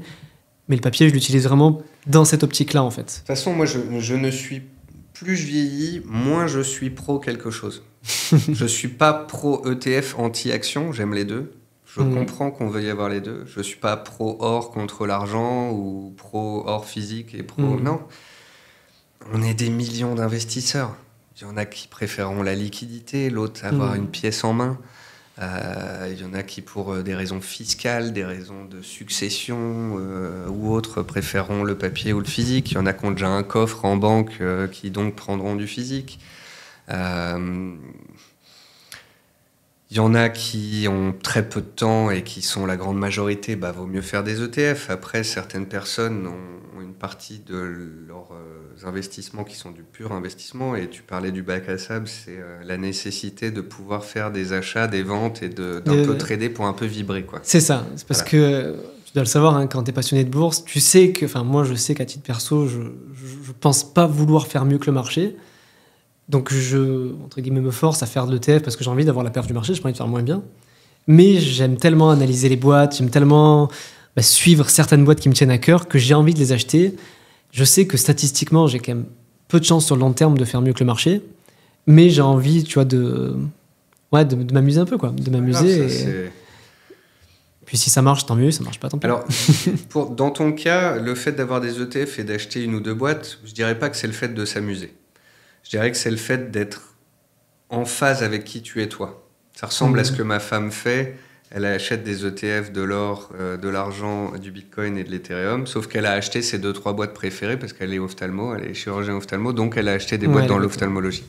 Mais le papier, je l'utilise vraiment dans cette optique-là, en fait. De toute façon, moi, je ne suis... Plus je vieillis, moins je suis pro quelque chose. Je ne suis pas pro ETF anti-action, j'aime les deux. Je comprends qu'on veuille avoir les deux. Je ne suis pas pro or contre l'argent ou pro or physique et pro... Non. On est des millions d'investisseurs. Il y en a qui préféreront la liquidité, l'autre avoir une pièce en main. Il y en a qui, pour des raisons fiscales, des raisons de succession ou autres, préféreront le papier ou le physique. Il y en a qui ont déjà un coffre en banque qui donc prendront du physique. Il y en a qui ont très peu de temps et qui sont la grande majorité, vaut mieux faire des ETF. Après, certaines personnes ont une partie de leurs investissements qui sont du pur investissement. Et tu parlais du bac à sable, c'est la nécessité de pouvoir faire des achats, des ventes et d'un peu trader pour un peu vibrer, quoi. C'est ça. C'est parce que tu dois le savoir, quand tu es passionné de bourse, tu sais que, moi je sais qu'à titre perso, je pense pas vouloir faire mieux que le marché. Donc je, entre guillemets, me force à faire de l'ETF parce que j'ai envie d'avoir la perf du marché, j'ai pas envie de faire moins bien. Mais j'aime tellement analyser les boîtes, j'aime tellement suivre certaines boîtes qui me tiennent à cœur, que j'ai envie de les acheter. Je sais que statistiquement, j'ai quand même peu de chance sur le long terme de faire mieux que le marché, mais j'ai envie, tu vois, de m'amuser un peu, quoi, de m'amuser. Puis si ça marche, tant mieux, ça marche pas, tant pis. Alors, dans ton cas, le fait d'avoir des ETF et d'acheter 1 ou 2 boîtes, je dirais pas que c'est le fait de s'amuser. Je dirais que c'est le fait d'être en phase avec qui tu es toi. Ça ressemble à ce que ma femme fait. Elle achète des ETF, de l'or, de l'argent, du bitcoin et de l'Ethereum, sauf qu'elle a acheté ses 2-3 boîtes préférées parce qu'elle est ophtalmo, elle est chirurgien ophtalmo, donc elle a acheté des boîtes dans l'ophtalmologie.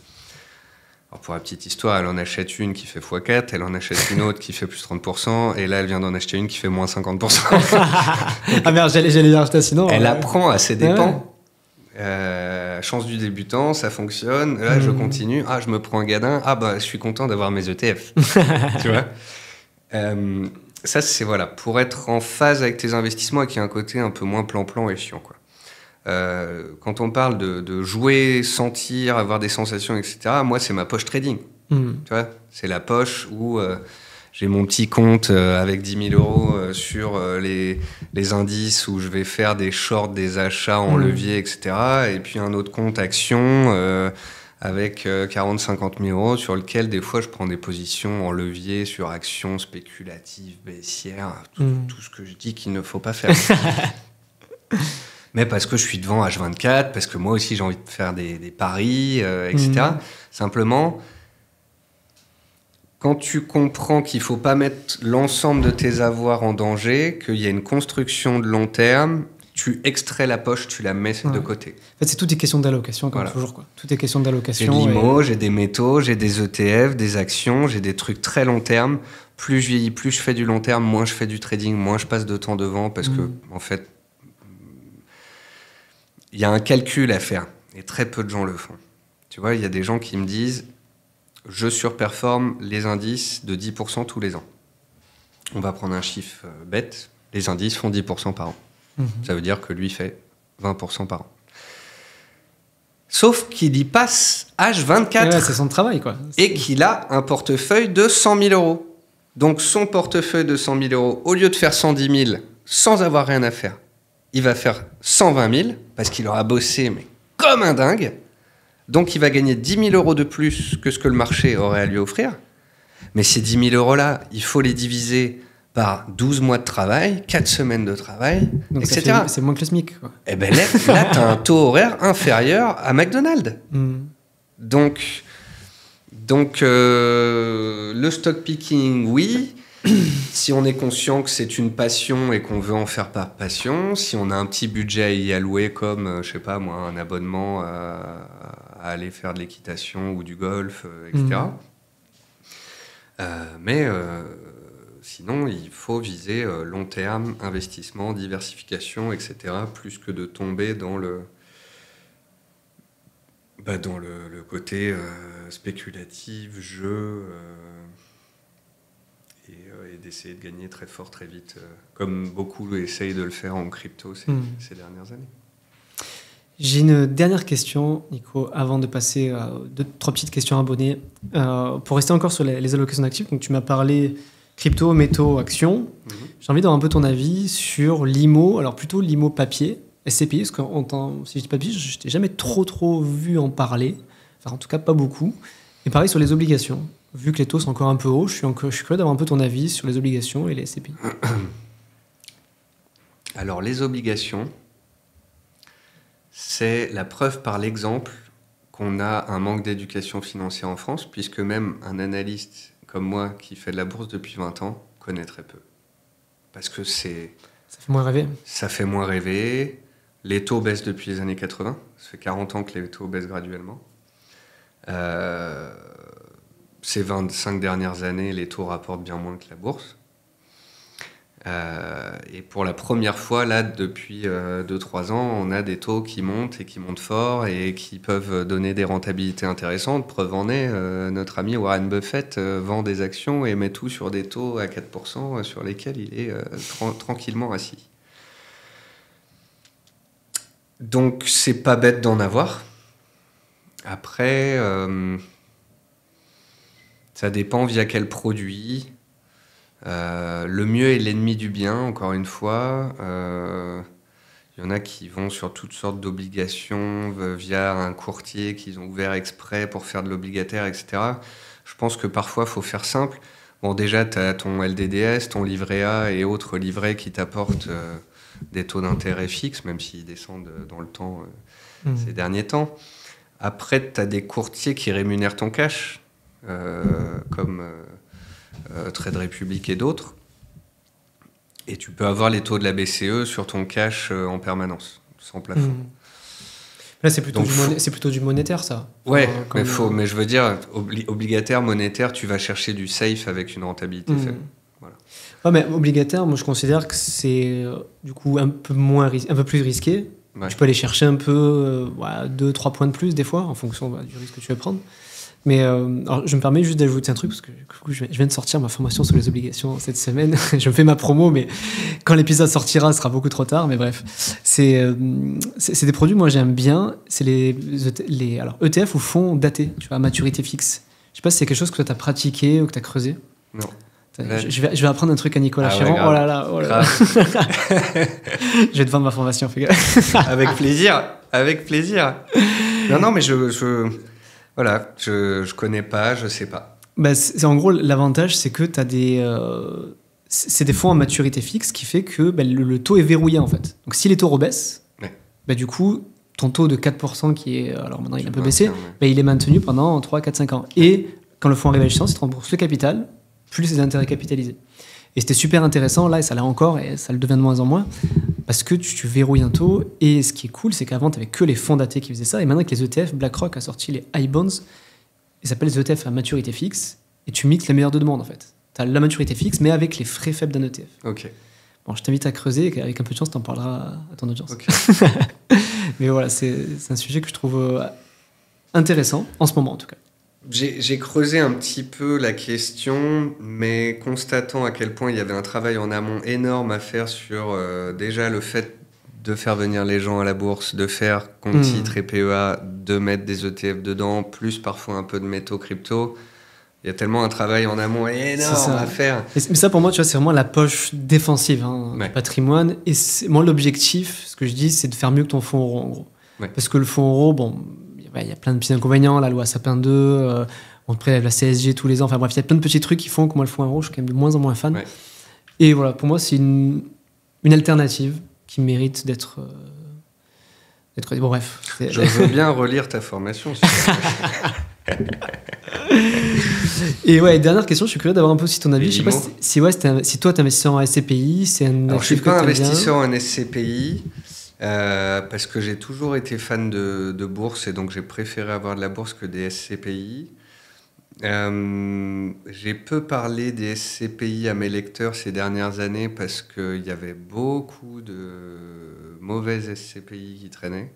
Alors pour la petite histoire, elle en achète une qui fait x4, elle en achète une autre qui fait plus 30%, et là elle vient d'en acheter une qui fait moins 50%. Ah merde, j'allais dire acheter sinon. Elle apprend à ses dépens. Chance du débutant, ça fonctionne. Là, je continue. Ah, je me prends un gadin. Ah, bah, je suis content d'avoir mes ETF. Tu vois, ça, c'est voilà, pour être en phase avec tes investissements et qu'il y a un côté un peu moins plan-plan et chiant, quoi. Quand on parle de jouer, sentir, avoir des sensations, etc., moi, c'est ma poche trading. Tu vois, c'est la poche où j'ai mon petit compte avec 10 000 euros sur les indices où je vais faire des shorts, des achats en levier, etc. Et puis un autre compte action avec 40-50 000 euros sur lequel des fois je prends des positions en levier sur actions spéculatives, baissières, tout ce que je dis qu'il ne faut pas faire. Mais parce que je suis devant H24, parce que moi aussi j'ai envie de faire des paris, etc. Simplement, quand tu comprends qu'il ne faut pas mettre l'ensemble de tes avoirs en danger, qu'il y a une construction de long terme, tu extrais la poche, tu la mets de côté. En fait, c'est tout est question d'allocation, comme toujours, quoi. Tout est question d'allocation. J'ai de l'IMO, j'ai des métaux, j'ai des ETF, des actions, j'ai des trucs très long terme. Plus je vieillis, plus je fais du long terme, moins je fais du trading, moins je passe de temps devant, parce que, en fait, il y a un calcul à faire, et très peu de gens le font. Tu vois, il y a des gens qui me disent... Je surperforme les indices de 10% tous les ans. On va prendre un chiffre bête. Les indices font 10% par an. Ça veut dire que lui fait 20% par an. Sauf qu'il y passe H24. Ouais, c'est son travail, quoi. Et qu'il a un portefeuille de 100 000 euros. Donc son portefeuille de 100 000 euros, au lieu de faire 110 000 sans avoir rien à faire, il va faire 120 000 parce qu'il aura bossé, mais comme un dingue. Donc, il va gagner 10 000 euros de plus que ce que le marché aurait à lui offrir. Mais ces 10 000 euros-là, il faut les diviser par 12 mois de travail, 4 semaines de travail, donc etc. C'est moins que le SMIC, quoi. Et bien là, tu as un taux horaire inférieur à McDonald's. Donc le stock picking, oui. Si on est conscient que c'est une passion et qu'on veut en faire par passion, si on a un petit budget à y allouer comme, je sais pas moi, un abonnement à aller faire de l'équitation ou du golf, etc. Sinon, il faut viser long terme, investissement, diversification, etc., plus que de tomber dans le côté spéculatif, jeu... et d'essayer de gagner très fort, très vite, comme beaucoup essayent de le faire en crypto ces dernières années. J'ai une dernière question, Nico, avant de passer à 2-3 petites questions abonnées. Pour rester encore sur les allocations d'actifs, donc tu m'as parlé crypto, métaux, actions. J'ai envie d'avoir un peu ton avis sur l'IMO, alors plutôt l'IMO papier, SCPI, parce que si je dis papier, je ne t'ai jamais trop vu en parler, enfin en tout cas pas beaucoup. Et pareil sur les obligations. Vu que les taux sont encore un peu hauts, je suis curieux d'avoir un peu ton avis sur les obligations et les SCPI. Alors, les obligations, c'est la preuve par l'exemple qu'on a un manque d'éducation financière en France, puisque même un analyste comme moi qui fait de la bourse depuis 20 ans connaît très peu. Parce que ça fait moins rêver. Ça fait moins rêver. Les taux baissent depuis les années 80. Ça fait 40 ans que les taux baissent graduellement. Ces 25 dernières années, les taux rapportent bien moins que la bourse. Et pour la première fois, là, depuis 2-3 ans, on a des taux qui montent et qui montent fort et qui peuvent donner des rentabilités intéressantes. Preuve en est, notre ami Warren Buffett vend des actions et met tout sur des taux à 4% sur lesquels il est tranquillement assis. Donc, c'est pas bête d'en avoir. Après... ça dépend via quel produit. Le mieux est l'ennemi du bien, encore une fois. Il y en a qui vont sur toutes sortes d'obligations via un courtier qu'ils ont ouvert exprès pour faire de l'obligataire, etc. Je pense que parfois, il faut faire simple. Bon, déjà, tu as ton LDDS, ton livret A et autres livrets qui t'apportent des taux d'intérêt fixes, même s'ils descendent dans le temps ces derniers temps. Après, tu as des courtiers qui rémunèrent ton cash, comme Trade Republic et d'autres. Et tu peux avoir les taux de la BCE sur ton cash en permanence, sans plafond. Là, c'est plutôt du monétaire, ça. Ouais, mais je veux dire, obligataire, monétaire, tu vas chercher du safe avec une rentabilité faible. Voilà. Ouais, mais obligataire, moi, je considère que c'est du coup un peu plus risqué. Ouais. Tu peux aller chercher un peu 2-3 points de plus, des fois, en fonction du risque que tu veux prendre. Mais alors, je me permets juste d'ajouter un truc, parce que du coup, je viens de sortir ma formation sur les obligations cette semaine. Je me fais ma promo, mais quand l'épisode sortira, ce sera beaucoup trop tard. Mais bref, c'est des produits, moi, j'aime bien. C'est alors, ETF ou fonds datés, tu vois, à maturité fixe. Je sais pas si c'est quelque chose que tu as pratiqué ou que tu as creusé. Non. Je vais apprendre un truc à Nicolas Chiron. Ouais, oh là là. Je vais te vendre ma formation, fais gaffe. Avec plaisir. Non, mais voilà, je connais pas, je sais pas. Bah, en gros, l'avantage, c'est que tu as c'est des fonds à maturité fixe qui fait que le taux est verrouillé, en fait. Donc, si les taux rebaissent, du coup, ton taux de 4% qui est... Alors maintenant, il a un peu baissé, il est maintenu pendant 3, 4, 5 ans. Et quand le fonds arrive à échéance, il te rembourse le capital, plus les intérêts capitalisés. Et c'était super intéressant, là, et ça l'est encore, et ça le devient de moins en moins, parce que tu verrouilles un taux. Et ce qui est cool, c'est qu'avant, tu n'avais que les fonds datés qui faisaient ça, et maintenant avec les ETF, BlackRock a sorti les iBonds, ils s'appellent les ETF à maturité fixe, et tu mixes les meilleurs deux mondes, en fait. Tu as la maturité fixe, mais avec les frais faibles d'un ETF. Ok. Bon, je t'invite à creuser, et avec un peu de chance, tu en parleras à ton audience. Okay. Mais voilà, c'est un sujet que je trouve intéressant, en ce moment en tout cas. J'ai creusé un petit peu la question, mais constatant à quel point il y avait un travail en amont énorme à faire sur déjà le fait de faire venir les gens à la bourse, de faire compte titre et PEA, de mettre des ETF dedans, plus parfois un peu de métaux crypto. Il y a tellement un travail en amont énorme à faire. Mais ça, pour moi, tu vois, c'est vraiment la poche défensive du patrimoine. Et moi, l'objectif, ce que je dis, c'est de faire mieux que ton fonds euro, en gros. Ouais. Parce que le fonds euro, bon, il y a plein de petits inconvénients. La loi Sapin 2, on te prélève la CSG tous les ans. Enfin bref, il y a plein de petits trucs qui font que moi, le fonds euro, je suis quand même de moins en moins fan. Ouais. Et voilà, pour moi, c'est une alternative qui mérite d'être... Bon, bref. Je veux bien relire ta formation. Et ouais, dernière question, je suis curieux d'avoir un peu aussi ton avis. Je sais pas si toi, tu es investisseur en SCPI. Alors, je suis pas investisseur en SCPI parce que j'ai toujours été fan de bourse et donc j'ai préféré avoir de la bourse que des SCPI. J'ai peu parlé des SCPI à mes lecteurs ces dernières années parce qu'il y avait beaucoup de mauvaises SCPI qui traînaient.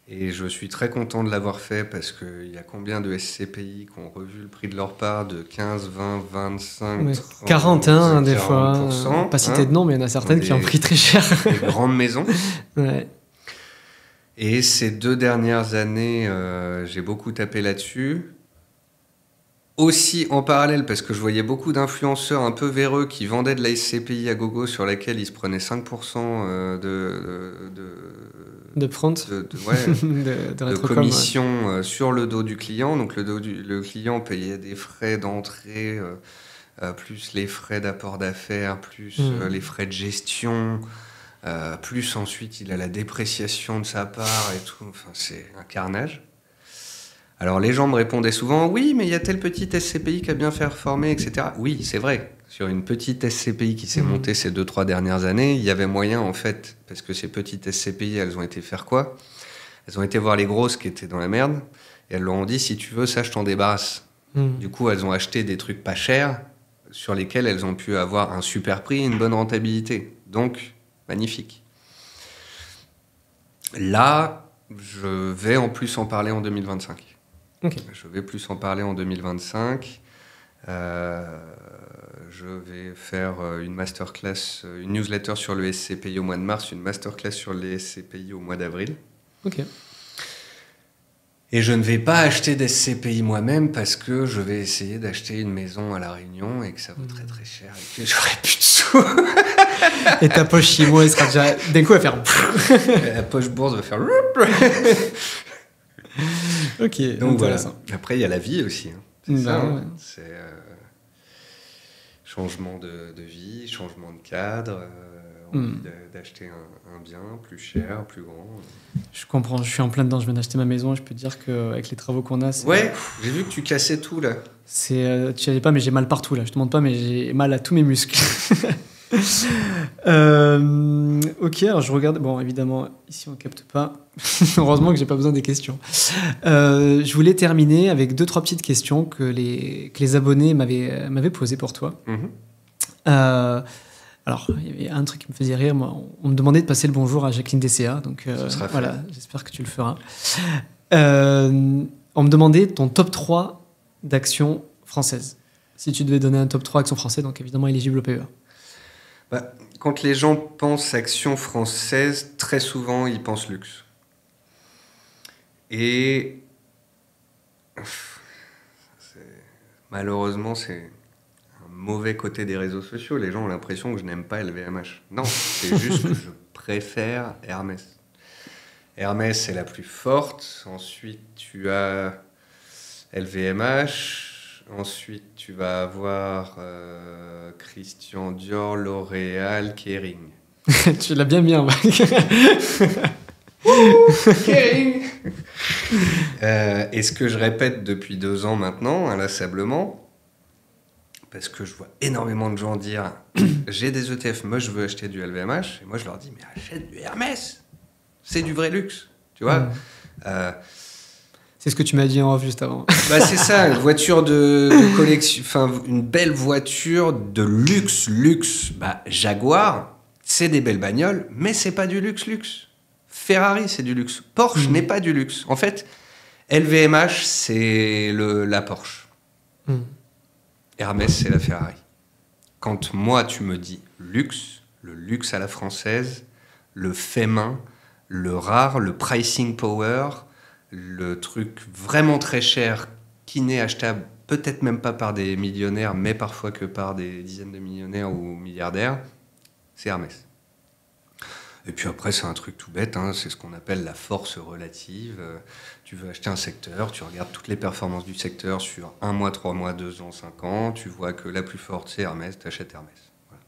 Et je suis très content de l'avoir fait parce qu'il y a combien de SCPI qui ont revu le prix de leur part de 15, 20, 25, 30, 41 des fois. Pas cité de nom, mais il y en a certaines qui ont pris très cher. Des grandes maisons. Ouais. Et ces 2 dernières années, j'ai beaucoup tapé là-dessus. Aussi en parallèle, parce que je voyais beaucoup d'influenceurs un peu véreux qui vendaient de la SCPI à gogo sur laquelle ils se prenaient 5% de front, de commission sur le dos du client. Donc le client payait des frais d'entrée, plus les frais d'apport d'affaires, plus les frais de gestion, plus ensuite il a la dépréciation de sa part et tout. Enfin, c'est un carnage. Alors les gens me répondaient souvent « Oui, mais il y a telle petite SCPI qui a bien performé, etc. » Oui, c'est vrai. Sur une petite SCPI qui s'est montée ces 2-3 dernières années, il y avait moyen, en fait, parce que ces petites SCPI, elles ont été faire quoi ? Elles ont été voir les grosses qui étaient dans la merde, et elles leur ont dit « Si tu veux ça, je t'en débarrasse. » Du coup, elles ont acheté des trucs pas chers, sur lesquels elles ont pu avoir un super prix et une bonne rentabilité. Donc, magnifique. Là, je vais en plus en parler en 2025. Okay. Je vais plus en parler en 2025. Je vais faire une masterclass, une newsletter sur le SCPI au mois de mars, une masterclass sur les SCPI au mois d'avril. Ok. Et je ne vais pas acheter des SCPI moi-même parce que je vais essayer d'acheter une maison à La Réunion et que ça vaut très très cher et que j'aurai plus de sous. Et ta poche chimo, elle sera déjà... D'un coup, elle va faire... La poche bourse va faire... Ok, donc voilà. Après, il y a la vie aussi. Hein. C'est ça. Ouais. C'est changement de vie, changement de cadre, envie d'acheter un bien plus cher, plus grand. Je comprends, je suis en plein dedans. Je viens d'acheter ma maison et je peux te dire qu'avec les travaux qu'on a... Ouais, j'ai vu que tu cassais tout là. Tu savais pas, mais j'ai mal partout là. Je te montre pas, mais j'ai mal à tous mes muscles. Ok, alors je regarde. Bon, évidemment, ici on capte pas. Heureusement que j'ai pas besoin des questions. Je voulais terminer avec 2-3 petites questions que les abonnés m'avaient posées pour toi. Alors, il y avait un truc qui me faisait rire. Moi, on me demandait de passer le bonjour à Jacqueline DCA. Donc voilà, j'espère que tu le feras. On me demandait ton top 3 d'actions françaises. Si tu devais donner un top 3 actions françaises, donc évidemment éligible au PEA. Bah, quand les gens pensent action française, très souvent, ils pensent luxe. Et malheureusement, c'est un mauvais côté des réseaux sociaux. Les gens ont l'impression que je n'aime pas LVMH. Non, c'est juste que je préfère Hermès. Hermès, c'est la plus forte. Ensuite, tu as LVMH. Ensuite, tu vas avoir Christian Dior, L'Oréal, Kering. Tu l'as bien mis en Kering. Et ce que je répète depuis 2 ans maintenant, inlassablement, parce que je vois énormément de gens dire j'ai des ETF, moi je veux acheter du LVMH, et moi je leur dis mais achète du Hermès, c'est du vrai luxe, tu vois. C'est ce que tu m'as dit en off juste avant. Bah c'est ça, une voiture de collection, enfin une belle voiture de luxe. Bah Jaguar, c'est des belles bagnoles, mais c'est pas du luxe. Ferrari, c'est du luxe. Porsche n'est pas du luxe. En fait, LVMH, c'est la Porsche. Hermès, c'est la Ferrari. Quand moi, tu me dis luxe, le luxe à la française, le fait main, le rare, le pricing power, le truc vraiment très cher qui n'est achetable peut-être même pas par des millionnaires, mais parfois que par des dizaines de millionnaires ou milliardaires, c'est Hermès. Et puis après, c'est un truc tout bête, hein, c'est ce qu'on appelle la force relative. Tu veux acheter un secteur, tu regardes toutes les performances du secteur sur 1 mois, 3 mois, 2 ans, 5 ans, tu vois que la plus forte, c'est Hermès, tu achètes Hermès. Voilà.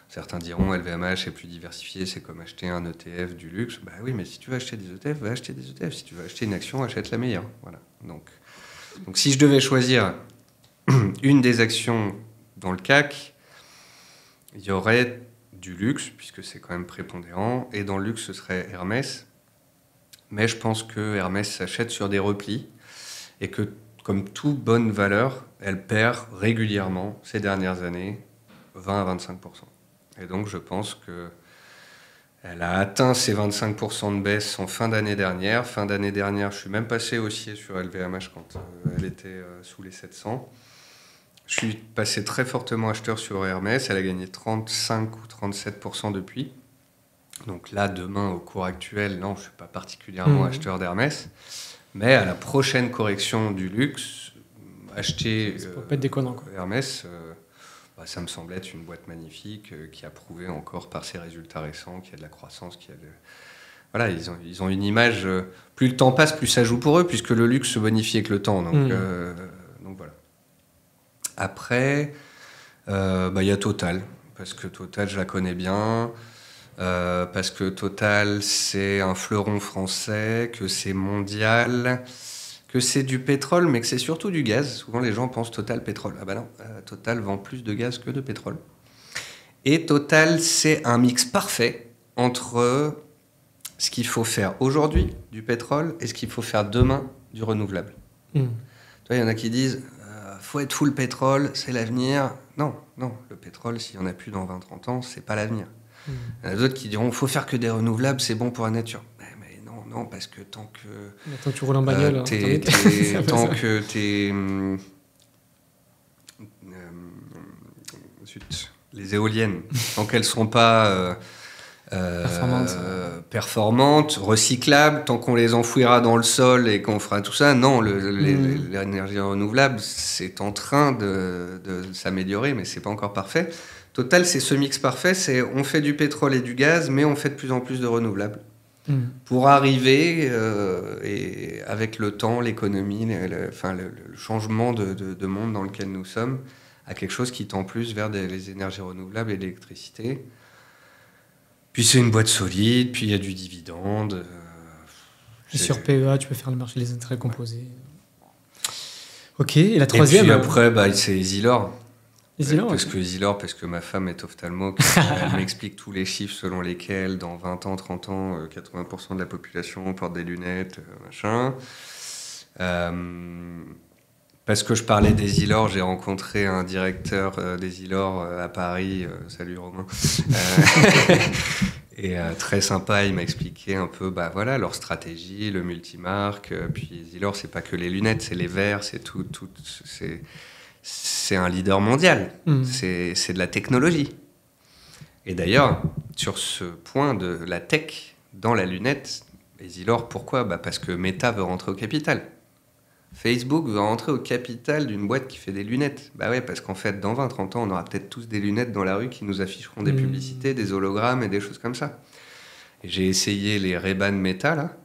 Certains diront LVMH est plus diversifié, c'est comme acheter un ETF du luxe. Bah oui, mais si tu veux acheter des ETF, va acheter des ETF. Si tu veux acheter une action, achète la meilleure. Voilà. Donc si je devais choisir une des actions dans le CAC, il y aurait du luxe, puisque c'est quand même prépondérant, et dans le luxe, ce serait Hermès. Mais je pense que Hermès s'achète sur des replis, et que, comme toute bonne valeur, elle perd régulièrement, ces dernières années, 20 à 25%. Et donc, je pense qu'elle a atteint ses 25% de baisse en fin d'année dernière. Fin d'année dernière, je suis même passé haussier sur LVMH quand elle était sous les 700. Je suis passé très fortement acheteur sur Hermès. Elle a gagné 35 ou 37% depuis. Donc là, demain, au cours actuel, non, je ne suis pas particulièrement acheteur d'Hermès. Mais à la prochaine correction du luxe, acheter Hermès, ça me semble être une boîte magnifique qui a prouvé encore par ses résultats récents qu'il y a de la croissance, qu'il y a de... Voilà, ils ont une image... plus le temps passe, plus ça joue pour eux, puisque le luxe se bonifie avec le temps. Donc voilà. Après, y a Total, parce que Total, je la connais bien, parce que Total, c'est un fleuron français, que c'est mondial, que c'est du pétrole, mais que c'est surtout du gaz. Souvent, les gens pensent Total pétrole. Ah bah non, Total vend plus de gaz que de pétrole. Et Total, c'est un mix parfait entre ce qu'il faut faire aujourd'hui, du pétrole, et ce qu'il faut faire demain, du renouvelable. Tu vois, il y en a qui disent... faut être full pétrole, c'est l'avenir. Non, le pétrole, s'il n'y en a plus dans 20-30 ans, c'est pas l'avenir. Il y en a d'autres qui diront, faut faire que des renouvelables, c'est bon pour la nature. Mais non, parce que tant que... Tant que tu roules en bagnole... tant que t'es... les éoliennes, tant qu'elles ne seront pas performantes, recyclables, tant qu'on les enfouira dans le sol et qu'on fera tout ça. Non, l'énergie renouvelable, c'est en train de s'améliorer, mais c'est pas encore parfait. Total, c'est ce mix parfait, c'est on fait du pétrole et du gaz, mais on fait de plus en plus de renouvelables. Pour arriver, et avec le temps, l'économie, le changement de monde dans lequel nous sommes, à quelque chose qui tend plus vers les énergies renouvelables et l'électricité. Puis c'est une boîte solide, puis il y a du dividende. Et sur PEA, tu peux faire le marché des intérêts composés. Ok, et la troisième... Et puis après, c'est Easylor. Parce que ma femme est ophtalmo, elle m'explique tous les chiffres selon lesquels, dans 20 ans, 30 ans, 80% de la population porte des lunettes, machin. Parce que je parlais d'Easylor, j'ai rencontré un directeur d'Easylor à Paris, salut Romain, et très sympa, il m'a expliqué un peu leur stratégie, le multimarque, puis Easylor, c'est pas que les lunettes, c'est les verres, c'est tout c'est un leader mondial, c'est de la technologie. Et d'ailleurs, sur ce point de la tech dans la lunette, Easylor, pourquoi ? Parce que Meta veut rentrer au capital. Facebook va rentrer au capital d'une boîte qui fait des lunettes. Parce qu'en fait, dans 20-30 ans, on aura peut-être tous des lunettes dans la rue qui nous afficheront des publicités, des hologrammes et des choses comme ça. Et j'ai essayé les Ray-Ban Meta, là.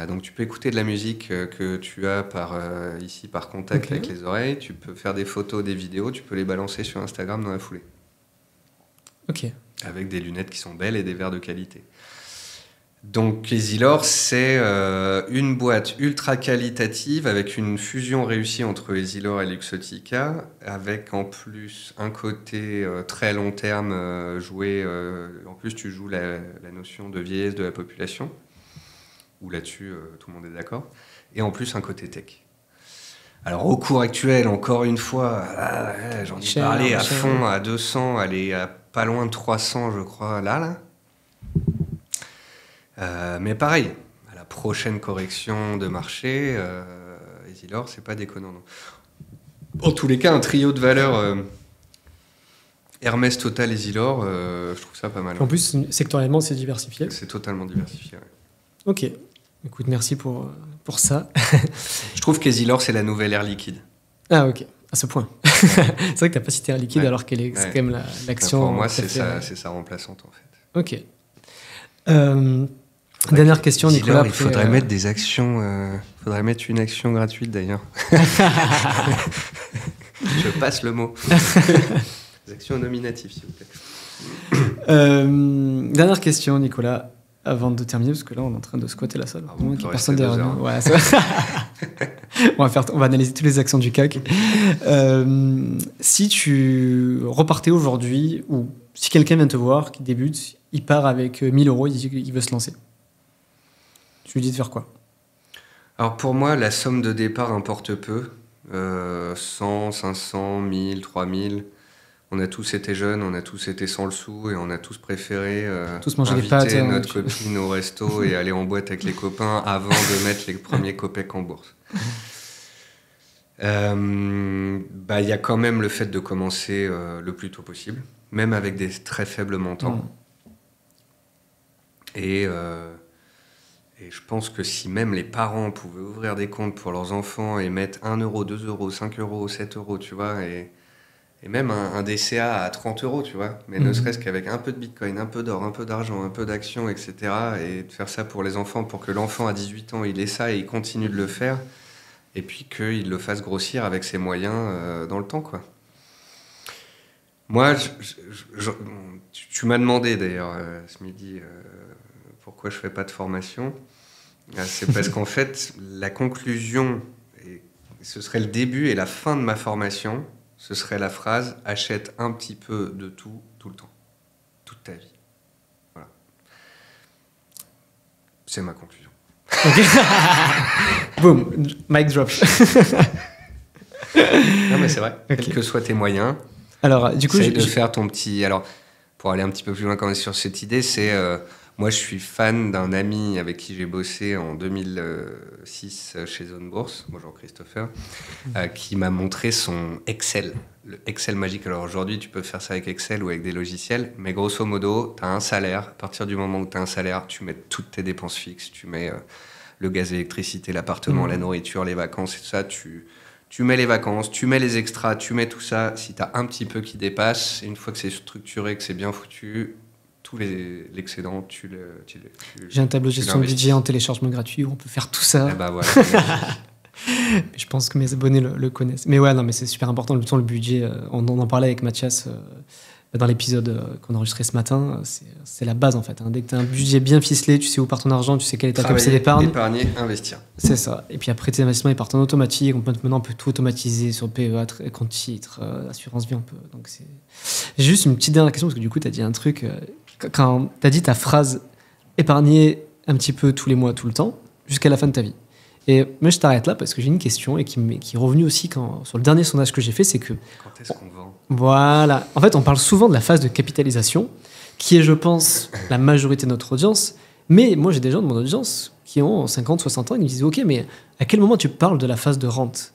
Donc tu peux écouter de la musique que tu as ici par contact avec les oreilles, tu peux faire des photos, des vidéos, tu peux les balancer sur Instagram dans la foulée. Avec des lunettes qui sont belles et des verres de qualité. Donc Easylor, c'est une boîte ultra qualitative avec une fusion réussie entre Easylor et Luxottica, avec en plus un côté très long terme joué. En plus, tu joues la notion de vieillesse de la population, où là-dessus, tout le monde est d'accord. Et en plus, un côté tech. Alors, au cours actuel, encore une fois, j'en ai parlé à fond, à 200, allez, à pas loin de 300, je crois, là. Mais pareil, à la prochaine correction de marché, Easylor, c'est pas déconnant. Non. En tous les cas, un trio de valeurs Hermès, Total, Easylor, je trouve ça pas mal. En plus, sectoriellement, c'est diversifié. C'est totalement diversifié, ouais. Ok. Écoute, merci pour ça. Je trouve qu'Easylor, c'est la nouvelle Air Liquide. Ah, ok. À ce point. C'est vrai que tu n'as pas cité Air Liquide alors qu'elle est quand même l'action... Pour moi, c'est sa remplaçante, en fait. Ok. Dernière question, Nicolas. Il faudrait mettre des actions... Il faudrait mettre une action gratuite, d'ailleurs. Je passe le mot. Des actions nominatives, s'il vous plaît. Dernière question, Nicolas. Avant de terminer, parce que là, on est en train de squatter la salle. Il n'y a personne derrière nous. Ouais, on va analyser toutes les actions du CAC. Si tu repartais aujourd'hui, ou si quelqu'un vient te voir, qui débute, il part avec 1000 euros, il dit qu'il veut se lancer. Tu lui dis de faire quoi ? Alors pour moi, la somme de départ importe peu. 100, 500, 1000, 3000... On a tous été jeunes, on a tous été sans le sou et on a tous préféré inviter notre copine au resto et aller en boîte avec les copains avant de mettre les premiers copecs en bourse. Y a quand même le fait de commencer le plus tôt possible, même avec des très faibles montants. Et je pense que si même les parents pouvaient ouvrir des comptes pour leurs enfants et mettre 1 euro, 2 euros, 5 euros, 7 euros, tu vois, et même un DCA à 30 euros, tu vois, mais ne serait-ce qu'avec un peu de bitcoin, un peu d'or, un peu d'argent, un peu d'actions, etc., et de faire ça pour les enfants, pour que l'enfant à 18 ans, il ait ça et il continue de le faire, et puis qu'il le fasse grossir avec ses moyens dans le temps, quoi. Moi, tu m'as demandé d'ailleurs ce midi pourquoi je fais pas de formation. C'est parce qu'en fait, la conclusion, et ce serait le début et la fin de ma formation, ce serait la phrase « achète un petit peu de tout, tout le temps, toute ta vie ». Voilà. C'est ma conclusion. Okay. Boom, mic drop. Non mais c'est vrai, quels que soient tes moyens, essaye de faire ton petit... Alors, pour aller un petit peu plus loin quand on est sur cette idée, c'est... Moi, je suis fan d'un ami avec qui j'ai bossé en 2006 chez Zone Bourse, bonjour Christopher, qui m'a montré son Excel, le Excel magique. Alors aujourd'hui, tu peux faire ça avec Excel ou avec des logiciels, mais grosso modo, tu as un salaire. À partir du moment où tu as un salaire, tu mets toutes tes dépenses fixes, tu mets le gaz, l'électricité, l'appartement, la nourriture, les vacances et tout ça. Tu mets les vacances, tu mets les extras, tu mets tout ça. Si tu as un petit peu qui dépasse, une fois que c'est structuré, que c'est bien foutu, l'excédent, j'ai un tableau de gestion de budget en téléchargement gratuit où on peut faire tout ça. Eh ben voilà. Je pense que mes abonnés le connaissent. Mais ouais, non, mais c'est super important. Le budget, on en parlait avec Mathias dans l'épisode qu'on a enregistré ce matin. C'est la base en fait. Dès que tu as un budget bien ficelé, tu sais où part ton argent, tu sais quelle est ta capacité d'épargne. Épargner, investir. C'est ça. Et puis après, tes investissements, ils partent en automatique. Maintenant, on peut tout automatiser sur PEA, compte titre, assurance vie, on peut. Donc j'ai juste une petite dernière question parce que du coup, tu as dit un truc. Quand tu as dit ta phrase épargner un petit peu tous les mois, tout le temps, jusqu'à la fin de ta vie. Et moi, je t'arrête là parce que j'ai une question et qui est revenue aussi sur le dernier sondage que j'ai fait, c'est que... Quand est-ce qu'on vend ? Voilà. En fait, on parle souvent de la phase de capitalisation, qui est, je pense, la majorité de notre audience. Mais moi, j'ai des gens de mon audience qui ont 50, 60 ans et qui me disent « Ok, mais à quel moment tu parles de la phase de rente ?»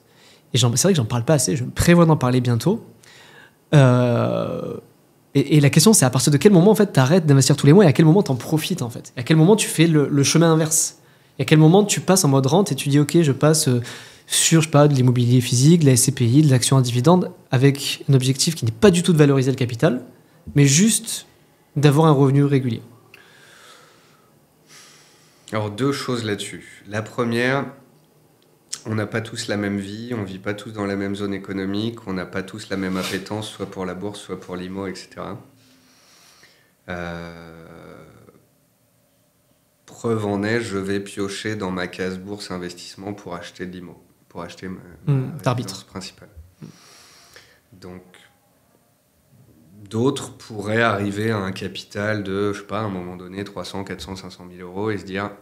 Et c'est vrai que j'en parle pas assez, je me prévois d'en parler bientôt. Et la question, c'est à partir de quel moment en fait, tu arrêtes d'investir tous les mois et à quel moment tu en profites en fait. Et à quel moment tu fais le chemin inverse. Et à quel moment tu passes en mode rente et tu dis ok, je passe sur de l'immobilier physique, de la SCPI, de l'action à dividende, avec un objectif qui n'est pas du tout de valoriser le capital, mais juste d'avoir un revenu régulier. Alors 2 choses là-dessus. La première, on n'a pas tous la même vie, on ne vit pas tous dans la même zone économique, on n'a pas tous la même appétence, soit pour la bourse, soit pour l'IMO, etc. Preuve en est, je vais piocher dans ma case bourse investissement pour acheter de l'IMO, pour acheter ma résidence principale. Donc, d'autres pourraient arriver à un capital de, je sais pas, à un moment donné, 300, 400, 500 000 euros et se dire...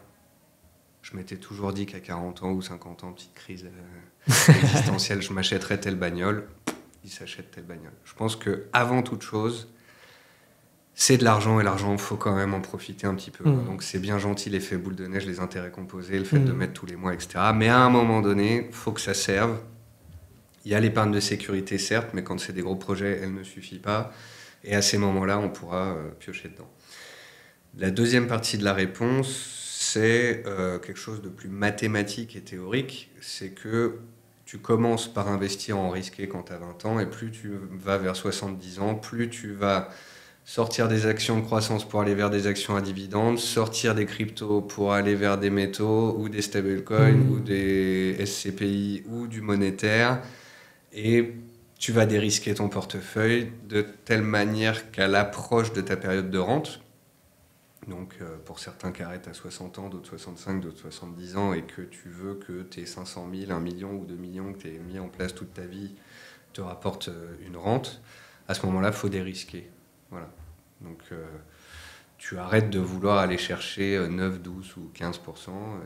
Je m'étais toujours dit qu'à 40 ans ou 50 ans, petite crise existentielle, je m'achèterais telle bagnole. Il s'achète telle bagnole. Je pense qu'avant toute chose, c'est de l'argent et l'argent, il faut quand même en profiter un petit peu. Donc c'est bien gentil l'effet boule de neige, les intérêts composés, le fait de mettre tous les mois, etc. Mais à un moment donné, il faut que ça serve. Il y a l'épargne de sécurité, certes, mais quand c'est des gros projets, elle ne suffit pas. Et à ces moments-là, on pourra piocher dedans. La deuxième partie de la réponse... c'est quelque chose de plus mathématique et théorique, c'est que tu commences par investir en risqué quand tu as 20 ans, et plus tu vas vers 70 ans, plus tu vas sortir des actions de croissance pour aller vers des actions à dividendes, sortir des cryptos pour aller vers des métaux, ou des stablecoins, ou des SCPI, ou du monétaire, et tu vas dérisquer ton portefeuille de telle manière qu'à l'approche de ta période de rente, donc pour certains qui arrêtent à 60 ans, d'autres 65, d'autres 70 ans, et que tu veux que tes 500 000, 1 million ou 2 millions que tu as mis en place toute ta vie te rapportent une rente, à ce moment-là, il faut dérisquer. Voilà. Donc tu arrêtes de vouloir aller chercher 9, 12 ou 15%,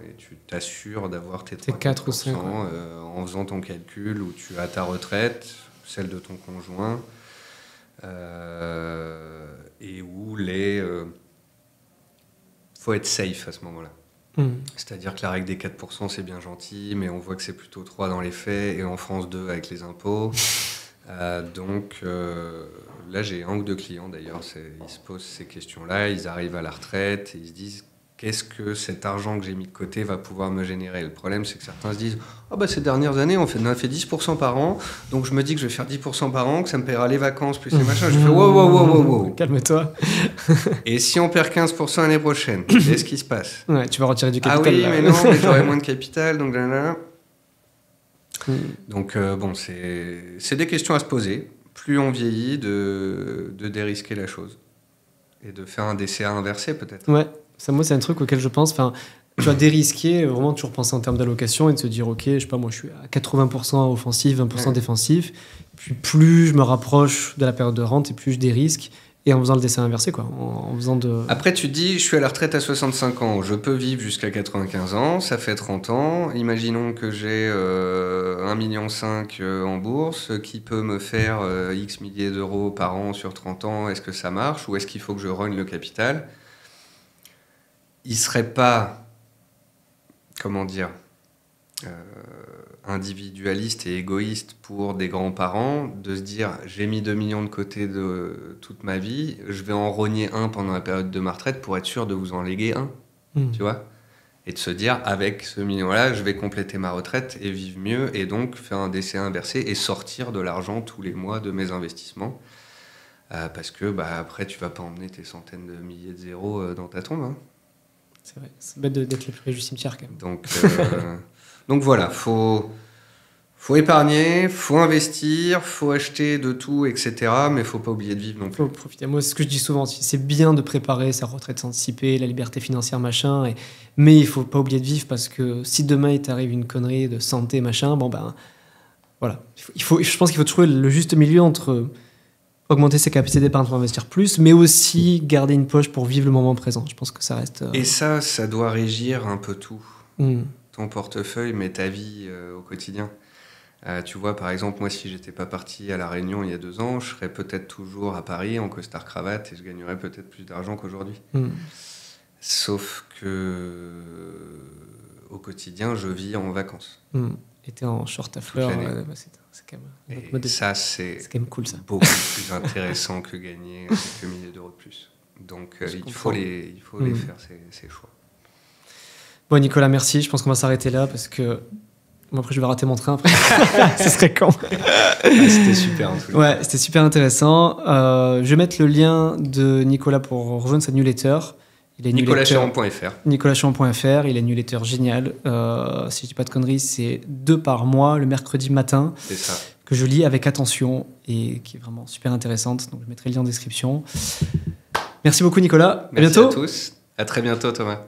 et tu t'assures d'avoir tes 4 ou 5, en faisant ton calcul où tu as ta retraite, celle de ton conjoint, et où faut être safe à ce moment-là. C'est-à-dire que la règle des 4%, c'est bien gentil, mais on voit que c'est plutôt 3 dans les faits, et en France 2 avec les impôts. Donc là, j'ai 1 ou 2 clients d'ailleurs, ils se posent ces questions-là, ils arrivent à la retraite et ils se disent qu'est-ce que cet argent que j'ai mis de côté va pouvoir me générer. Le problème, c'est que certains se disent ces dernières années, on a fait 10% par an, donc je me dis que je vais faire 10% par an, que ça me paiera les vacances, plus les machins. Je fais wow. Calme-toi. Et si on perd 15% l'année prochaine, qu'est-ce qui se passe ? Ouais, tu vas retirer du capital. Ah oui, mais non, mais j'aurai moins de capital, donc là. Donc c'est des questions à se poser. Plus on vieillit, de dérisquer la chose. Et de faire un DCA inversé peut-être. Ouais, moi c'est un truc auquel je pense. Tu vas dérisquer, vraiment toujours penser en termes d'allocation et de se dire ok, je sais pas, moi je suis à 80% offensif, 20% défensif. Puis plus je me rapproche de la période de rente et plus je dérisque. Et en faisant le dessin inversé, quoi. En faisant de... Après, tu te dis, je suis à la retraite à 65 ans, je peux vivre jusqu'à 95 ans, ça fait 30 ans. Imaginons que j'ai 1,5 million en bourse, qui peut me faire X milliers d'euros par an sur 30 ans. Est-ce que ça marche ou est-ce qu'il faut que je rogne le capital ? il serait pas, comment dire, individualiste et égoïste pour des grands-parents de se dire j'ai mis 2 millions de côté de toute ma vie, je vais en rogner un pendant la période de ma retraite pour être sûr de vous en léguer un, tu vois, et de se dire avec ce million-là je vais compléter ma retraite et vivre mieux et donc faire un décès inversé et sortir de l'argent tous les mois de mes investissements parce que après tu vas pas emmener tes centaines de milliers de zéros dans ta tombe, hein. C'est vrai, c'est bête d'être le plus riche du cimetière quand même. Donc voilà, faut épargner, faut investir, faut acheter de tout, etc. Mais faut pas oublier de vivre non plus. Faut profiter. Moi, c'est ce que je dis souvent, c'est bien de préparer sa retraite anticipée, la liberté financière, machin, mais il faut pas oublier de vivre parce que si demain il t'arrive une connerie de santé, machin, voilà. Je pense qu'il faut trouver le juste milieu entre augmenter ses capacités d'épargne pour investir plus, mais aussi garder une poche pour vivre le moment présent. Je pense que ça reste... Et ça doit régir un peu tout. Ton portefeuille, mais ta vie au quotidien. Tu vois, par exemple, moi, si j'étais pas parti à La Réunion il y a 2 ans, je serais peut-être toujours à Paris en costard-cravate et je gagnerais peut-être plus d'argent qu'aujourd'hui. Sauf que au quotidien, je vis en vacances. Et t'es en short à fleurs, c'est quand même un autre ça, c'est quand même cool, ça. Beaucoup plus intéressant que gagner quelques milliers d'euros de plus. Donc, il faut les faire, ces choix. Bon, Nicolas, merci. Je pense qu'on va s'arrêter là parce que moi, après, je vais rater mon train après. Ce serait con. C'était super, en tout cas. Ouais, c'était super intéressant. Je vais mettre le lien de Nicolas pour rejoindre sa newsletter. NicolasChéran.fr. NicolasChéran.fr. Il est newsletter génial. Si je dis pas de conneries, c'est 2 par mois, le mercredi matin. C'est ça. Que je lis avec attention et qui est vraiment super intéressante. Donc, je mettrai le lien en description. Merci beaucoup, Nicolas. Merci à bientôt. À tous. À très bientôt, Thomas.